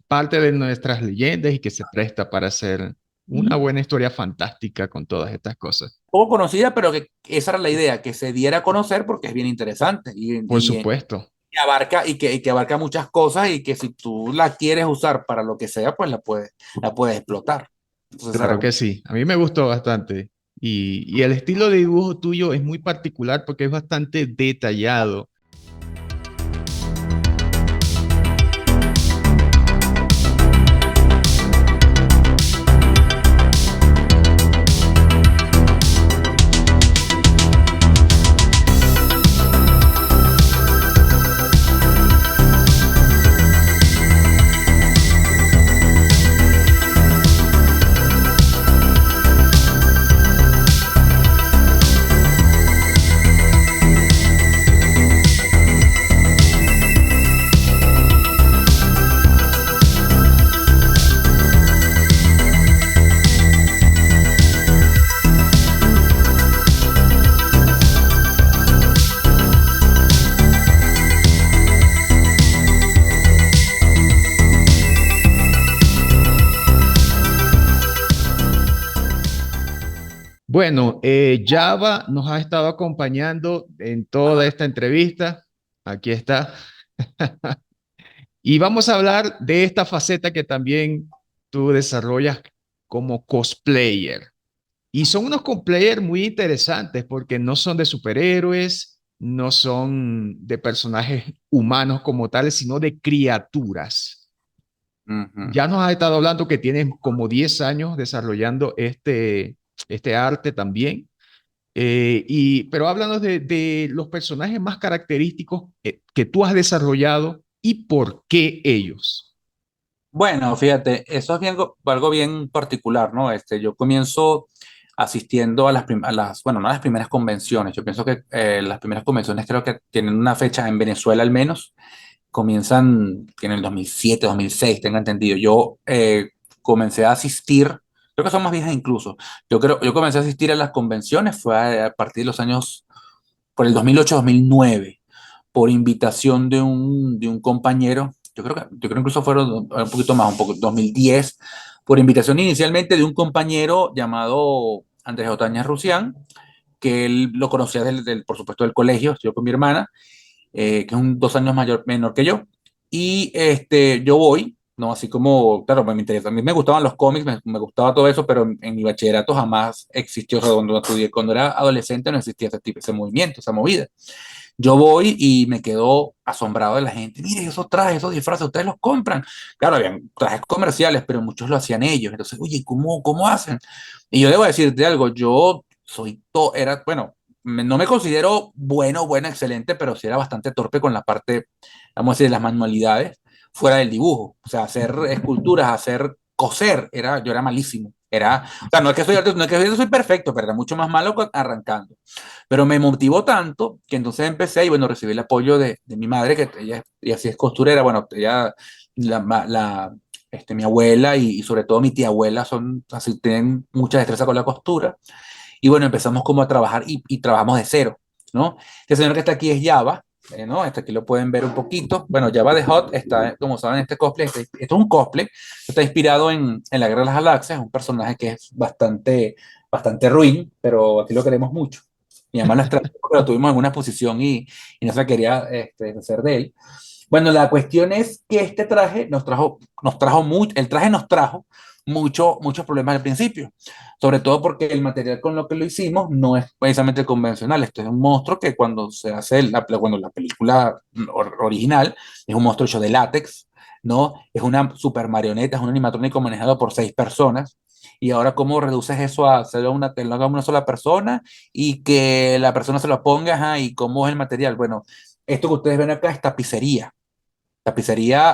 parte de nuestras leyendas y que se presta para hacer una buena historia fantástica con todas estas cosas. Poco conocida, pero que esa era la idea, que se diera a conocer porque es bien interesante Por supuesto, que abarca muchas cosas y que si tú la quieres usar para lo que sea, pues la puedes explotar. Entonces claro que sí. A mí me gustó bastante. Y el estilo de dibujo tuyo es muy particular porque es bastante detallado. Bueno, Java nos ha estado acompañando en toda esta entrevista. Aquí está. Y vamos a hablar de esta faceta que también tú desarrollas como cosplayer. Y son unos cosplayers muy interesantes porque no son de superhéroes, no son de personajes humanos como tales, sino de criaturas. Ujú. Ya nos has estado hablando que tienes como 10 años desarrollando este arte también. Pero háblanos de los personajes más característicos que tú has desarrollado y por qué ellos. Bueno, fíjate, eso es algo bien particular, ¿no? Yo comienzo asistiendo bueno, no a las primeras convenciones. Yo pienso que las primeras convenciones creo que tienen una fecha en Venezuela al menos. Comienzan que en el 2007, 2006, tengo entendido. Yo comencé a asistir, creo que son más viejas incluso. Yo comencé a asistir a las convenciones, fue a partir de los años, por el 2008, 2009, por invitación de un compañero. Yo creo incluso fueron un poquito más, un poco, 2010, por invitación inicialmente de un compañero llamado Andrés Otaña Rusián, que él lo conocía por supuesto, del colegio, yo con mi hermana, que es 2 años menor que yo. Y yo voy, ¿no? Así como, claro, me interesa. A mí me gustaban los cómics, me gustaba todo eso, pero en mi bachillerato jamás existió, o sea, cuando era adolescente no existía ese movimiento, esa movida. Yo voy y me quedo asombrado de la gente. Mire, esos trajes, esos disfraces, ustedes los compran. Claro, habían trajes comerciales, pero muchos lo hacían ellos. Entonces, oye, ¿cómo hacen? Y yo debo decirte algo, yo bueno, no me considero bueno, excelente, pero sí era bastante torpe con la parte, vamos a decir, de las manualidades fuera del dibujo. O sea, hacer esculturas, hacer coser, yo era malísimo. O sea, no es que yo soy perfecto, pero era mucho más malo arrancando. Pero me motivó tanto que entonces empecé y bueno, recibí el apoyo de mi madre, que ella sí es costurera, bueno, ella, mi abuela y sobre todo mi tía abuela son así, tienen mucha destreza con la costura. Y bueno, empezamos como a trabajar y trabajamos de cero, ¿no? Este señor que está aquí es Java, ¿no? Aquí lo pueden ver un poquito. Bueno, Java de Hot está, como saben, este cosplay. Esto es un cosplay. Está inspirado en la Guerra de las Galaxias, un personaje que es bastante ruin, pero aquí lo queremos mucho. Mi mamá lo extrañó porque lo tuvimos en una exposición y no se quería hacer de él. Bueno, la cuestión es que este traje nos trajo mucho, el traje nos trajo muchos problemas al principio, sobre todo porque el material con lo que lo hicimos no es precisamente convencional. Esto es un monstruo que cuando se hace cuando la película original es un monstruo hecho de látex, ¿no? Es una super marioneta, es un animatrónico manejado por 6 personas. Y ahora, ¿cómo reduces eso a hacerlo que lo haga una sola persona y que la persona se lo ponga? Ajá, ¿y cómo es el material? Bueno, esto que ustedes ven acá es tapicería.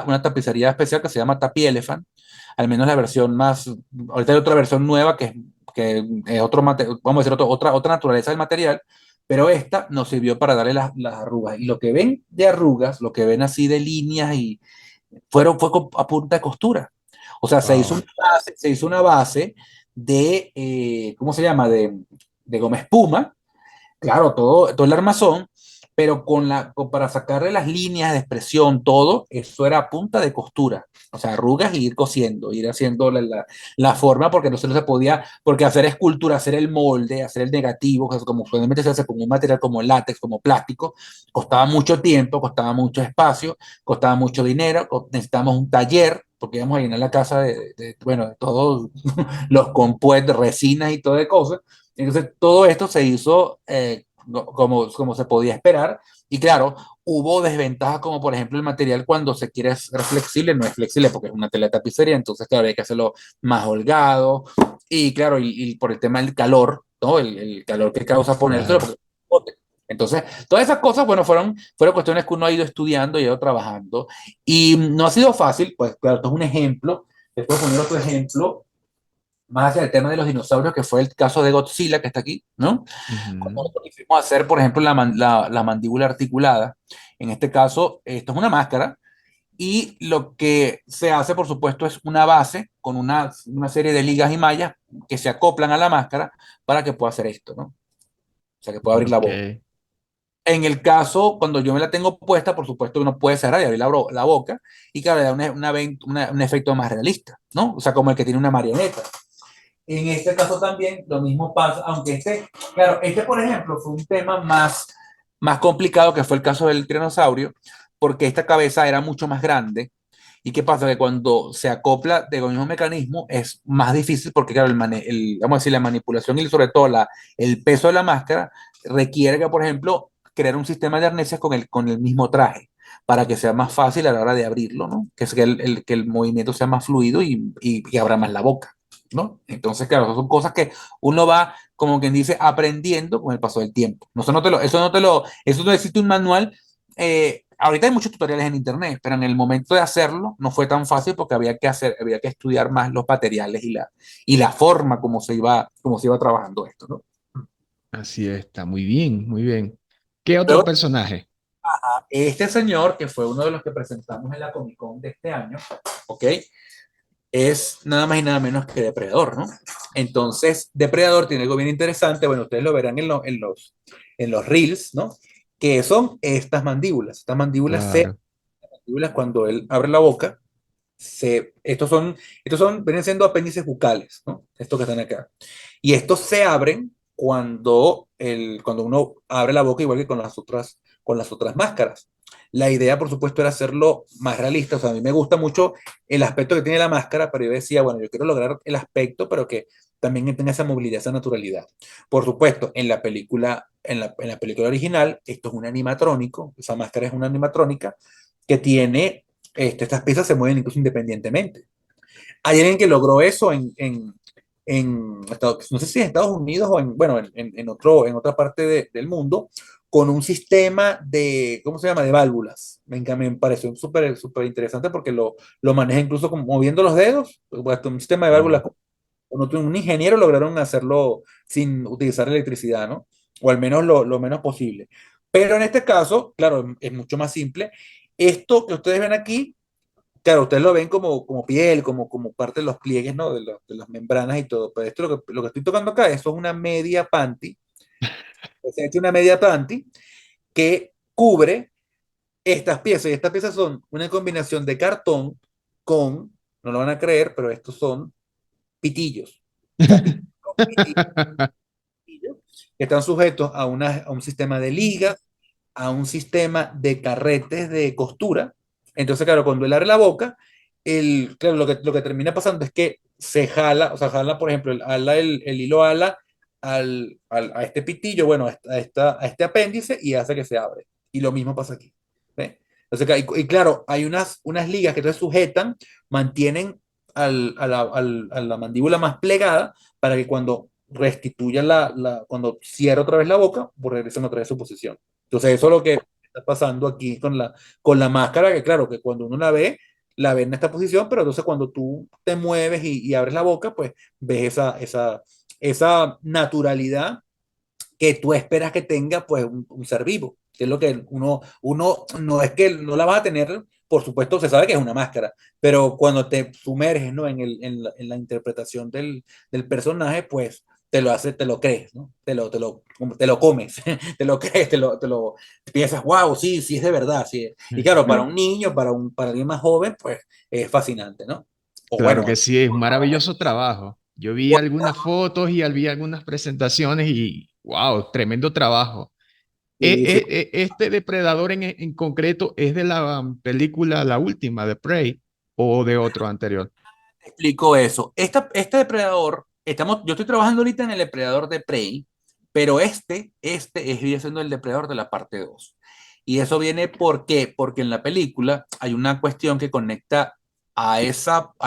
Una tapicería especial que se llama Tapi Elephant, al menos la versión más, ahorita hay otra versión nueva que es vamos a decir, otra naturaleza del material, pero esta nos sirvió para darle las arrugas. Y lo que ven de arrugas, lo que ven así de líneas, a punta de costura. O sea, Wow. se hizo una base de, ¿cómo se llama? De goma espuma, claro, todo el armazón, pero para sacarle las líneas de expresión, todo, eso era a punta de costura. O sea, arrugas y ir cosiendo, ir haciendo la forma, porque no se podía, porque hacer escultura, hacer el molde, hacer el negativo, como usualmente se hace con un material como látex, como plástico, costaba mucho tiempo, costaba mucho espacio, costaba mucho dinero, necesitamos un taller, porque íbamos a llenar la casa bueno, de todos los compuestos, resinas y todo de cosas. Entonces, todo esto se hizo como se podía esperar. Y claro, hubo desventajas como por ejemplo el material cuando se quiere ser flexible, no es flexible porque es una tela de tapicería, entonces claro, hay que hacerlo más holgado. Y claro, y por el tema del calor, ¿no? El calor que causa ponérselo. Claro. Entonces, todas esas cosas, bueno, fueron cuestiones que uno ha ido estudiando y ha ido trabajando. Y no ha sido fácil, pues claro, esto es un ejemplo. Después poner otro ejemplo más hacia el tema de los dinosaurios, que fue el caso de Godzilla, que está aquí, ¿no? Como Ujú. lo que fuimos a hacer, por ejemplo, la mandíbula articulada. En este caso, esto es una máscara y lo que se hace, por supuesto, es una base con una serie de ligas y mallas que se acoplan a la máscara para que pueda hacer esto, ¿no? O sea, que pueda abrir la Ok. boca. En el caso, cuando yo me la tengo puesta, por supuesto que no puede cerrar y abrir la boca, y claro, le da un efecto más realista, ¿no? O sea, como el que tiene una marioneta. En este caso también lo mismo pasa, aunque claro, por ejemplo fue un tema más complicado que fue el caso del tiranosaurio, porque esta cabeza era mucho más grande. ¿Y qué pasa? Que cuando se acopla de los mismos mecanismos es más difícil porque, claro, vamos a decir, la manipulación y sobre todo el peso de la máscara requiere que, por ejemplo, crear un sistema de arneses con el mismo traje para que sea más fácil a la hora de abrirlo, ¿no? Que el movimiento sea más fluido y abra más la boca. ¿No? Entonces, claro, son cosas que uno va, como quien dice, aprendiendo con el paso del tiempo. Eso no existe un manual. Ahorita hay muchos tutoriales en internet, pero en el momento de hacerlo no fue tan fácil porque había que estudiar más los materiales y la forma como se iba trabajando esto, ¿no? Así está. Muy bien, muy bien. ¿Qué otro Luego, personaje? este señor, que fue uno de los que presentamos en la Comic Con de este año, ¿ok? Es nada más y nada menos que Depredador, ¿no? Entonces, Depredador tiene algo bien interesante, bueno, ustedes lo verán en los reels, ¿no? Que son estas mandíbulas. Claro. Mandíbulas cuando él abre la boca, vienen siendo apéndices bucales, ¿no? Estos que están acá. Y estos se abren cuando uno abre la boca, igual que con las otras máscaras. La idea, por supuesto, era hacerlo más realista. O sea, a mí me gusta mucho el aspecto que tiene la máscara, pero yo decía, bueno, yo quiero lograr el aspecto, pero que también tenga esa movilidad, esa naturalidad. Por supuesto, en la película original, esto es un animatrónico, esa máscara es una animatrónica que tiene, estas piezas se mueven incluso independientemente. Hay alguien que logró eso no sé si en Estados Unidos o bueno, en otra parte del mundo, con un sistema ¿cómo se llama? De válvulas. Me pareció súper súper interesante porque lo maneja incluso como moviendo los dedos, pues, un sistema de válvulas. Wow. Un ingeniero lograron hacerlo sin utilizar electricidad, ¿no? O al menos lo menos posible. Pero en este caso, claro, es mucho más simple. Esto que ustedes ven aquí, claro, ustedes lo ven como piel, como parte de los pliegues, ¿no? De las membranas y todo. Pero esto lo que estoy tocando acá, eso es una media panty. Se ha hecho una media panty que cubre estas piezas. Y estas piezas son una combinación de cartón con, no lo van a creer, pero estos son pitillos. O sea, pitillos que están sujetos a un sistema de ligas, a un sistema de carretes de costura. Entonces, claro, cuando él abre la boca, claro, lo que termina pasando es que se jala, o sea, jala, por ejemplo, el hilo ala a este pitillo, bueno, a este apéndice y hace que se abre. Y lo mismo pasa aquí. ¿Ve? Y claro, hay unas ligas que te sujetan, mantienen a la mandíbula más plegada para que cuando restituya cuando cierra otra vez la boca, pues regresen otra vez a su posición. Entonces, eso es lo que está pasando aquí con la máscara, que claro, que cuando uno la ve en esta posición, pero entonces cuando tú te mueves y abres la boca, pues ves esa naturalidad que tú esperas que tenga pues un ser vivo, que es lo que uno no es que no la vas a tener, por supuesto se sabe que es una máscara, pero cuando te sumerges, ¿no? En la interpretación del personaje, pues te lo crees, ¿no? Te lo comes, te lo crees, piensas, wow, sí, sí es de verdad, sí. Y claro, para un niño, para alguien más joven, pues es fascinante, ¿no? O Claro bueno, que sí, es un maravilloso trabajo. Yo vi algunas fotos y vi algunas presentaciones y wow, tremendo trabajo. sí, sí. Este depredador en concreto es de la película La Última de Prey o de otro anterior. Explico eso. Este depredador, yo estoy trabajando ahorita en el depredador de Prey, pero viene siendo el depredador de la parte 2. Y eso viene ¿por qué? Porque en la película hay una cuestión que conecta a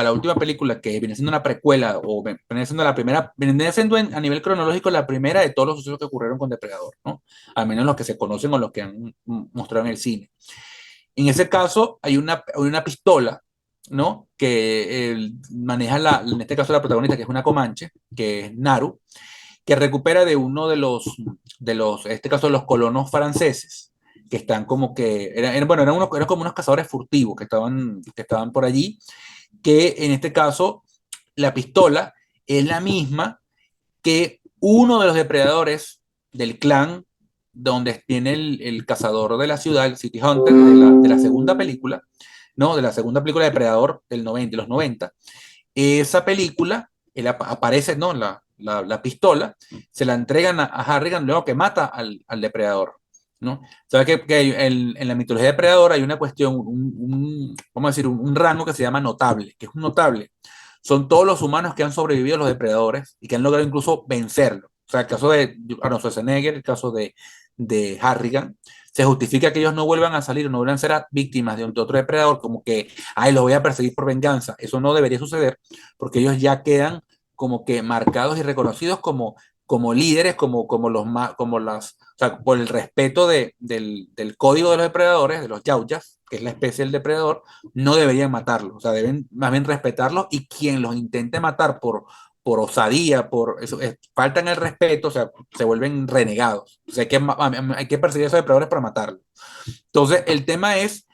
la última película que viene siendo una precuela o viene siendo la primera, viene siendo a nivel cronológico la primera de todos los sucesos que ocurrieron con Depredador, ¿no? Al menos los que se conocen o los que han mostrado en el cine. En ese caso, hay una pistola, ¿no? Que maneja, en este caso, la protagonista, que es una Comanche, que es Naru, que recupera de uno en este caso, de los colonos franceses, que están como que, bueno, eran como unos cazadores furtivos que estaban por allí, que en este caso, la pistola es la misma que uno de los depredadores del clan donde tiene el cazador de la ciudad, el City Hunter, de la segunda película, ¿no? De la segunda película de Depredador del 90, de los 90. Esa película, aparece, ¿no? La pistola, se la entregan a Harrigan luego que mata al depredador, ¿no? ¿Sabes que en la mitología de depredador hay una cuestión, vamos a decir, un rango que se llama notable, que es un notable? Son todos los humanos que han sobrevivido a los depredadores y que han logrado incluso vencerlo. O sea, el caso de Arnold Schwarzenegger, el caso de Harrigan, se justifica que ellos no vuelvan a salir o no vuelvan a ser víctimas de otro depredador, como que, ay, los voy a perseguir por venganza. Eso no debería suceder porque ellos ya quedan como que marcados y reconocidos como líderes, o sea, por el respeto del código de los depredadores, de los yauyas, que es la especie del depredador, no deberían matarlos, o sea, deben más bien respetarlos y quien los intente matar por osadía, por eso, faltan el respeto, o sea, se vuelven renegados. O sea, hay que perseguir a esos depredadores para matarlos. Entonces, el tema es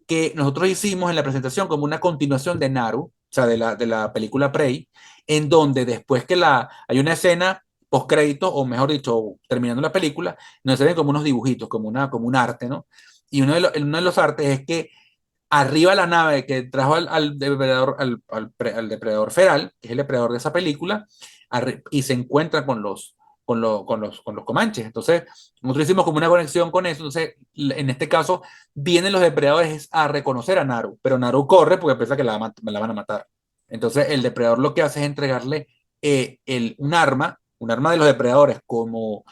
que nosotros hicimos en la presentación como una continuación de Naru, o sea, de la película Prey, en donde después que hay una escena post crédito, o mejor dicho, terminando la película, nos se ven como unos dibujitos, como un arte, ¿no? Y uno de los artes es que arriba de la nave que trajo al depredador, al depredador feral, que es el depredador de esa película, y se encuentra con los comanches. Entonces, nosotros hicimos como una conexión con eso. Entonces, en este caso, vienen los depredadores a reconocer a Naru, pero Naru corre porque piensa que la van a matar. Entonces, el depredador lo que hace es entregarle un arma de los depredadores como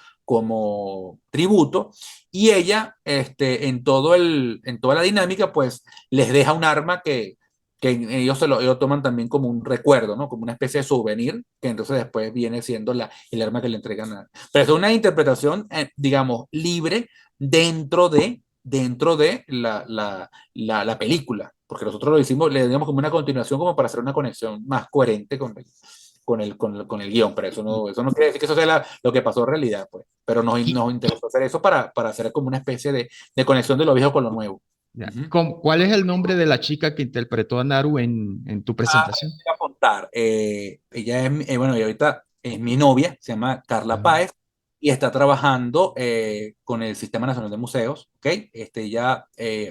tributo, y ella, en toda la dinámica, pues les deja un arma que ellos ellos toman también como un recuerdo, ¿no? Como una especie de souvenir, que entonces después viene siendo el arma que le entregan a... Pero es una interpretación, digamos, libre dentro de la película, porque nosotros lo hicimos, le dimos como una continuación como para hacer una conexión más coherente con el guión, pero eso no quiere decir que eso sea lo que pasó en realidad, pues. Pero Y- nos interesó hacer eso para hacer como una especie de conexión de lo viejo con lo nuevo. ya, Ujú. ¿cuál es el nombre de la chica que interpretó a Naru en tu presentación? Voy a contar. Ella bueno, y ahorita es mi novia, se llama Carla Ajá. Páez, y está trabajando con el Sistema Nacional de Museos, ¿ok? Ella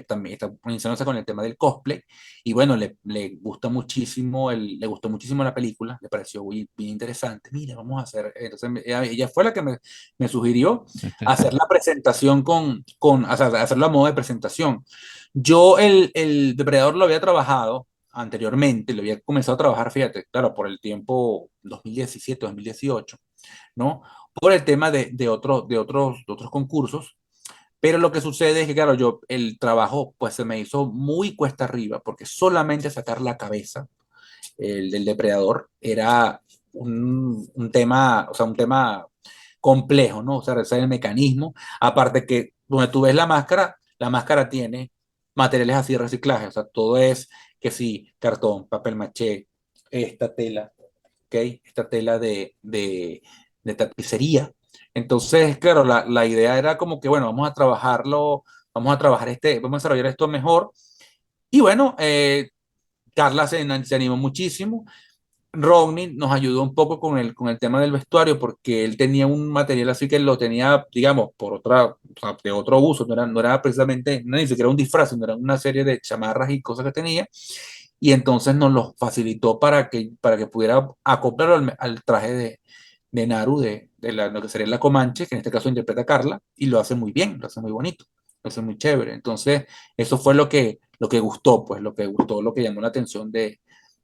también está iniciándose con el tema del cosplay, y bueno, le gusta muchísimo, le gustó muchísimo la película, le pareció bien interesante. Mira, vamos a hacer, entonces ella fue la que me sugirió hacer la presentación o sea, hacerlo a modo de presentación. Yo el Depredador lo había trabajado anteriormente, lo había comenzado a trabajar, fíjate, claro, por el tiempo 2017, 2018, ¿no? Por el tema de otros concursos, Pero lo que sucede es que, claro, yo el trabajo pues se me hizo muy cuesta arriba, porque solamente sacar la cabeza el del depredador era un tema, o sea, un tema complejo, ¿no? O sea, realizar el mecanismo. Aparte que donde tú ves la máscara tiene materiales así de reciclaje, o sea, todo es que sí, cartón, papel maché, esta tela, ¿ok? Esta tela de tapicería. Entonces, claro, la idea era como que, bueno, vamos a trabajarlo, vamos a trabajar vamos a desarrollar esto mejor. Y bueno, Carla se animó muchísimo. Rodney nos ayudó un poco con el tema del vestuario porque él tenía un material así que lo tenía, digamos, por otra, o sea, de otro uso, no era precisamente, no, ni siquiera un disfraz, sino era una serie de chamarras y cosas que tenía, y entonces nos lo facilitó para que pudiera acoplarlo al traje de Naru, lo que sería la Comanche, que en este caso interpreta a Carla, y lo hace muy bien, lo hace muy bonito, lo hace muy chévere. Entonces, eso fue lo que gustó, pues lo que gustó, lo que llamó la atención de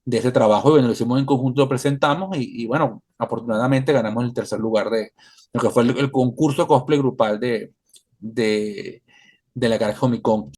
ese trabajo, y bueno, lo hicimos en conjunto, lo presentamos, y bueno, afortunadamente ganamos el tercer lugar de lo que fue el concurso cosplay grupal de, de la Caracas Comic Con.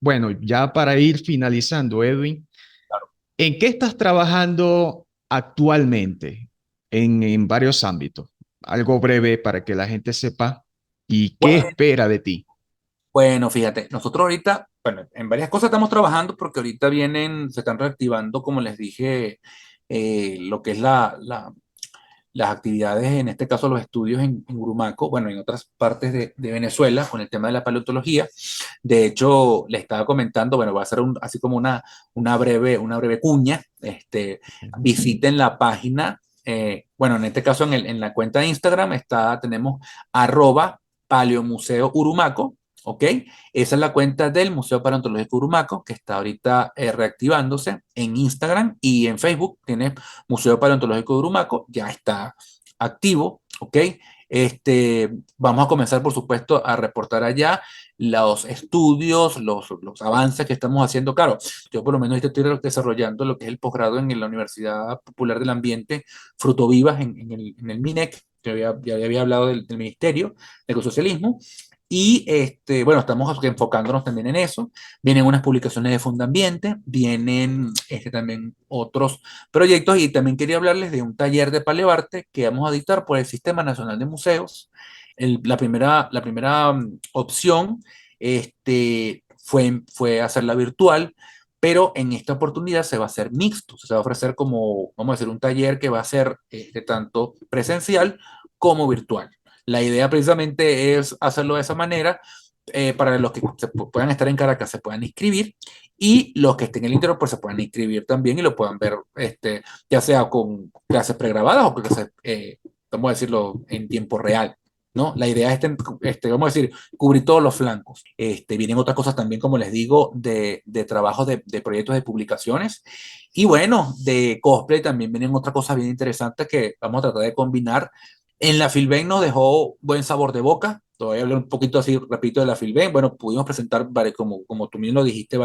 Bueno, ya para ir finalizando, Edwin, ¿en qué estás trabajando actualmente en varios ámbitos? Algo breve para que la gente sepa y qué Bueno, espera de ti. bueno, fíjate, nosotros ahorita, bueno, en varias cosas estamos trabajando porque ahorita se están reactivando, como les dije, lo que es las actividades, en este caso los estudios en Urumaco, bueno, en otras partes de Venezuela, con el tema de la paleontología. De hecho, le estaba comentando, bueno, va a ser así como una breve cuña. Visiten la página, bueno, en este caso en la cuenta de Instagram tenemos @paleomuseo Urumaco. ¿Ok? Esa es la cuenta del Museo Paleontológico Urumaco, que está ahorita reactivándose en Instagram, y en Facebook tiene Museo Paleontológico de Urumaco, ya está activo, ¿ok? Vamos a comenzar, por supuesto, a reportar allá los estudios, los avances que estamos haciendo. Claro, yo por lo menos estoy desarrollando lo que es el posgrado en la Universidad Popular del Ambiente, Fruto Vivas, en el MINEC, que ya había hablado del Ministerio de Ecosocialismo. Y bueno, estamos enfocándonos también en eso. Vienen unas publicaciones de Fondo Ambiente, vienen también otros proyectos, y también quería hablarles de un taller de paleoarte que vamos a dictar por el Sistema Nacional de Museos. La primera opción fue hacerla virtual, pero en esta oportunidad se va a hacer mixto, se va a ofrecer como, vamos a decir, un taller que va a ser tanto presencial como virtual. La idea precisamente es hacerlo de esa manera, para los que puedan estar en Caracas se puedan inscribir, y los que estén en el interior pues se puedan inscribir también y lo puedan ver, ya sea con clases pregrabadas o clases, vamos a decirlo, en tiempo real. ¿No? La idea es, vamos a decir, cubrir todos los flancos. Vienen otras cosas también, como les digo, de trabajos de proyectos de publicaciones. Y bueno, de cosplay también vienen otras cosas bien interesantes que vamos a tratar de combinar. En la Filben nos dejó buen sabor de boca. Todavía hablar un poquito así, repito, de la Filben. Bueno, pudimos presentar, como tú mismo lo dijiste,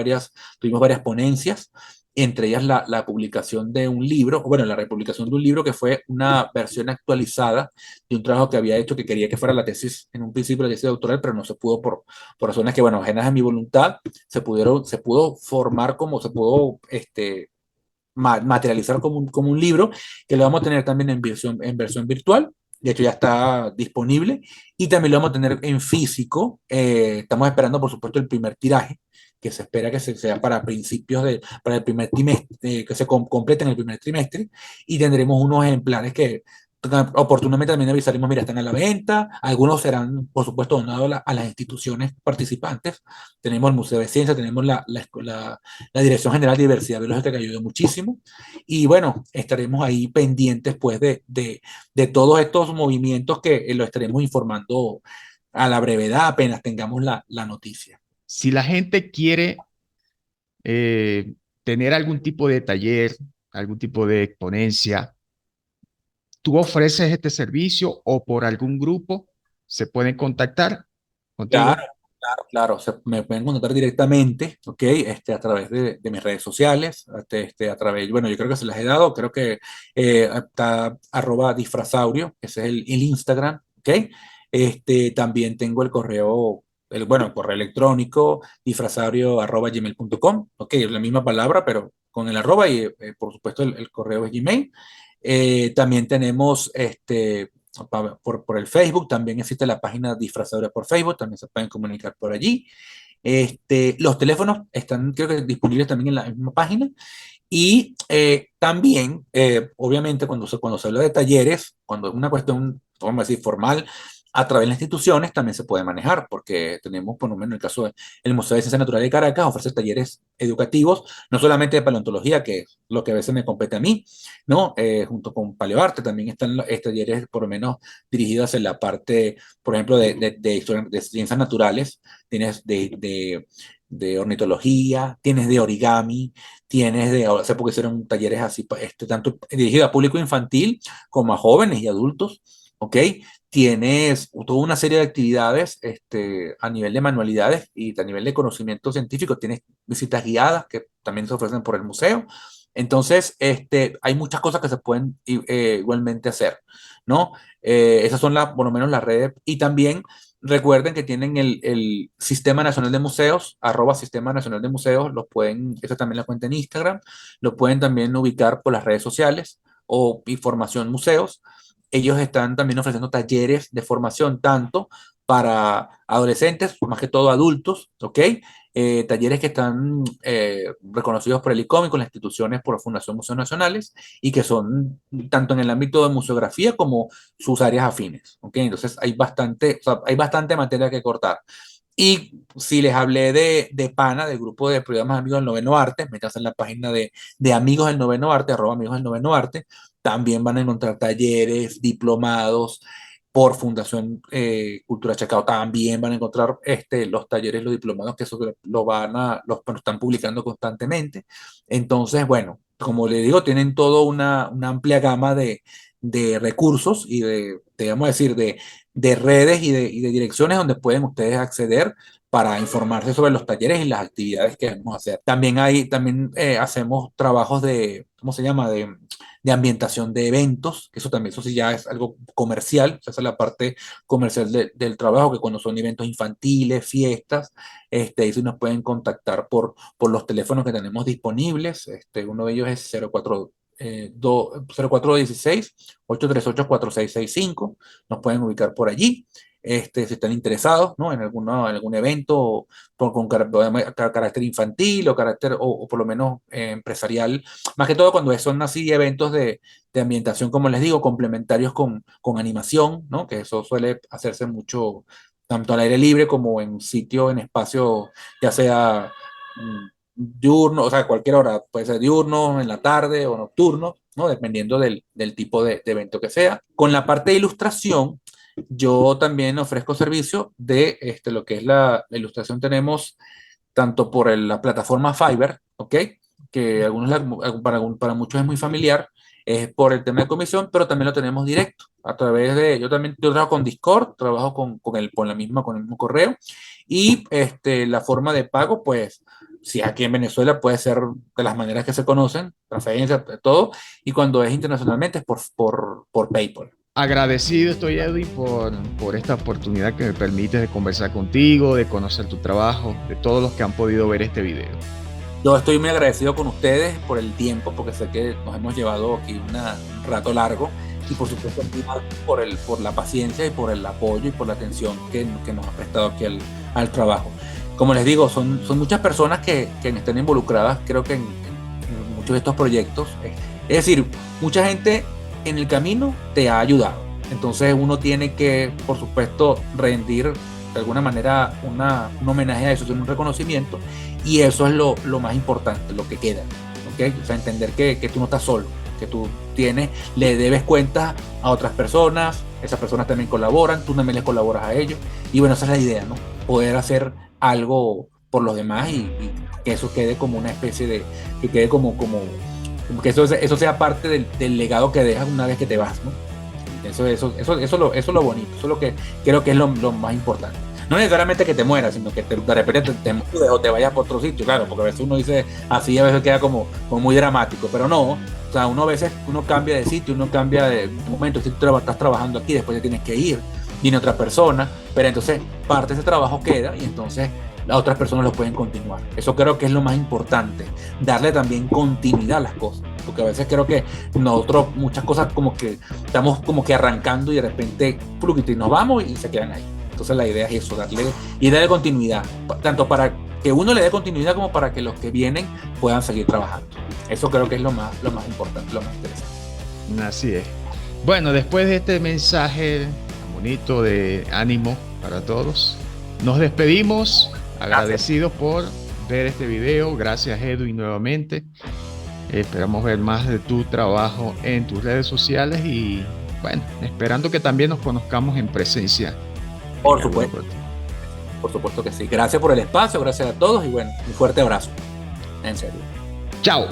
tuvimos varias ponencias, entre ellas la publicación de un libro, bueno, la republicación de un libro que fue una versión actualizada de un trabajo que había hecho, que quería que fuera la tesis, en un principio la tesis doctoral, pero no se pudo por razones que, bueno, ajenas a mi voluntad. Se pudo formar como se pudo, materializar como un libro, que lo vamos a tener también en versión virtual. De hecho, ya está disponible, y también lo vamos a tener en físico. Estamos esperando, por supuesto, el primer tiraje, que se espera que sea para para el primer trimestre, que se complete en el primer trimestre, y tendremos unos ejemplares que oportunamente también avisaremos, mira, están a la venta. Algunos serán, por supuesto, donados a las instituciones participantes. Tenemos el Museo de Ciencia, tenemos la Dirección General de Diversidad Biológica, que ayudó muchísimo. Y bueno, estaremos ahí pendientes pues de todos estos movimientos que lo estaremos informando a la brevedad apenas tengamos la noticia. Si la gente quiere tener algún tipo de taller, algún tipo de ponencia, ¿tú ofreces este servicio o por algún grupo se pueden contactar contigo? Claro, claro, claro. Me pueden contactar directamente, ¿ok? A través de mis redes sociales, a través, bueno, yo creo que se las he dado, creo que está @disfrazaurio, ese es el Instagram, ¿ok? También tengo el correo, bueno, correo electrónico, disfrazaurio@gmail.com, ¿ok? Es la misma palabra, pero con el arroba y, por supuesto, el correo es Gmail. También tenemos por el Facebook, también existe la página Disfrazadores por Facebook, también se pueden comunicar por allí. Los teléfonos están, creo que, disponibles también en la misma página. Y también, obviamente, cuando se habla de talleres, cuando es una cuestión, vamos a decir, formal, a través de las instituciones también se puede manejar, porque tenemos, por lo menos en el caso del Museo de Ciencias Naturales de Caracas, ofrece talleres educativos, no solamente de paleontología, que es lo que a veces me compete a mí, ¿no? Junto con paleoarte, también están talleres, por lo menos, dirigidos en la parte, por ejemplo, de ciencias naturales, tienes de ornitología, tienes de origami, tienes hace poco hicieron talleres así, tanto dirigido a público infantil como a jóvenes y adultos, ¿ok? Tienes toda una serie de actividades a nivel de manualidades y a nivel de conocimiento científico. Tienes visitas guiadas que también se ofrecen por el museo. Entonces, hay muchas cosas que se pueden igualmente hacer, ¿no? Esas son por lo menos las redes. Y también recuerden que tienen el Sistema Nacional de Museos, @Sistema Nacional de Museos, esa también la cuenta en Instagram, lo pueden también ubicar por las redes sociales o Información Museos. Ellos están también ofreciendo talleres de formación tanto para adolescentes, más que todo adultos, ¿ok? Talleres que están reconocidos por el ICOM y con las instituciones por la Fundación Museos Nacionales y que son tanto en el ámbito de museografía como sus áreas afines, ¿ok? Entonces o sea, hay bastante materia que cortar. Y si les hablé de PANA, del grupo de programas Amigos del Noveno Arte, métanse en la página de Amigos del Noveno Arte, @Amigos del Noveno Arte, también van a encontrar talleres, diplomados por Fundación Cultura Chacao. También van a encontrar los talleres, los diplomados, que eso lo están publicando constantemente. Entonces, bueno, como le digo, tienen toda una amplia gama de recursos y vamos a decir, de redes y de direcciones donde pueden ustedes acceder para informarse sobre los talleres y las actividades que vamos a hacer. También hacemos trabajos ¿cómo se llama? De ambientación de eventos, que eso sí ya es algo comercial, esa es la parte comercial del trabajo, que cuando son eventos infantiles, fiestas, ahí sí nos pueden contactar por los teléfonos que tenemos disponibles. Uno de ellos es 0416 838 4665. Nos pueden ubicar por allí. Si están interesados, ¿no? En algún evento con carácter infantil o por lo menos empresarial, más que todo cuando son así eventos de ambientación, como les digo, complementarios con animación, ¿no? Que eso suele hacerse mucho, tanto al aire libre como en sitio, en espacio, ya sea diurno, o sea, cualquier hora, puede ser diurno, en la tarde o nocturno, ¿no? Dependiendo del tipo de evento que sea. Con la parte de ilustración, yo también ofrezco servicio de lo que es la ilustración. Tenemos tanto por la plataforma Fiverr, ¿ok? Que para muchos es muy familiar, es por el tema de comisión, pero también lo tenemos directo a través yo trabajo con Discord, trabajo con el mismo correo y la forma de pago, pues, si aquí en Venezuela puede ser de las maneras que se conocen, transferencia, todo, y cuando es internacionalmente es por PayPal. Agradecido estoy, Edwin, por esta oportunidad que me permites de conversar contigo, de conocer tu trabajo, de todos los que han podido ver este video. Yo estoy muy agradecido con ustedes por el tiempo, porque sé que nos hemos llevado aquí un rato largo, y por supuesto por la paciencia y por el apoyo y por la atención que nos ha prestado aquí al trabajo. Como les digo, son muchas personas que están involucradas, creo que en muchos de estos proyectos. Es decir, mucha gente en el camino te ha ayudado. Entonces uno tiene que, por supuesto, rendir de alguna manera un homenaje a eso, un reconocimiento, y eso es lo más importante, lo que queda, ¿okay? O sea, entender que tú no estás solo, que tú le debes cuentas a otras personas, esas personas también colaboran, tú también les colaboras a ellos, y bueno, esa es la idea, ¿no? Poder hacer algo por los demás y que eso quede como una especie de, que quede como que eso sea parte del legado que dejas una vez que te vas, ¿no? Eso es lo bonito, eso es lo que creo que es lo más importante. No necesariamente que te mueras, sino que de repente te mudes o te vayas por otro sitio, claro, porque a veces uno dice así, a veces queda como muy dramático, pero no, o sea, uno a veces cambia de sitio, uno cambia de momento, si tú estás trabajando aquí, después ya tienes que ir, viene otra persona, pero entonces parte de ese trabajo queda y entonces las otras personas lo pueden continuar. Eso creo que es lo más importante, darle también continuidad a las cosas, porque a veces creo que nosotros muchas cosas como que estamos como que arrancando y de repente y nos vamos y se quedan ahí. Entonces la idea es eso, darle continuidad, tanto para que uno le dé continuidad como para que los que vienen puedan seguir trabajando. Eso creo que es lo más importante, lo más interesante. Así es. Bueno, después de este mensaje bonito de ánimo para todos, nos despedimos. Agradecidos por ver este video. Gracias, Edwin, nuevamente. Esperamos ver más de tu trabajo en tus redes sociales y, bueno, esperando que también nos conozcamos en presencia. Por supuesto. Por supuesto que sí. Gracias por el espacio, gracias a todos y bueno, un fuerte abrazo. En serio. Chao.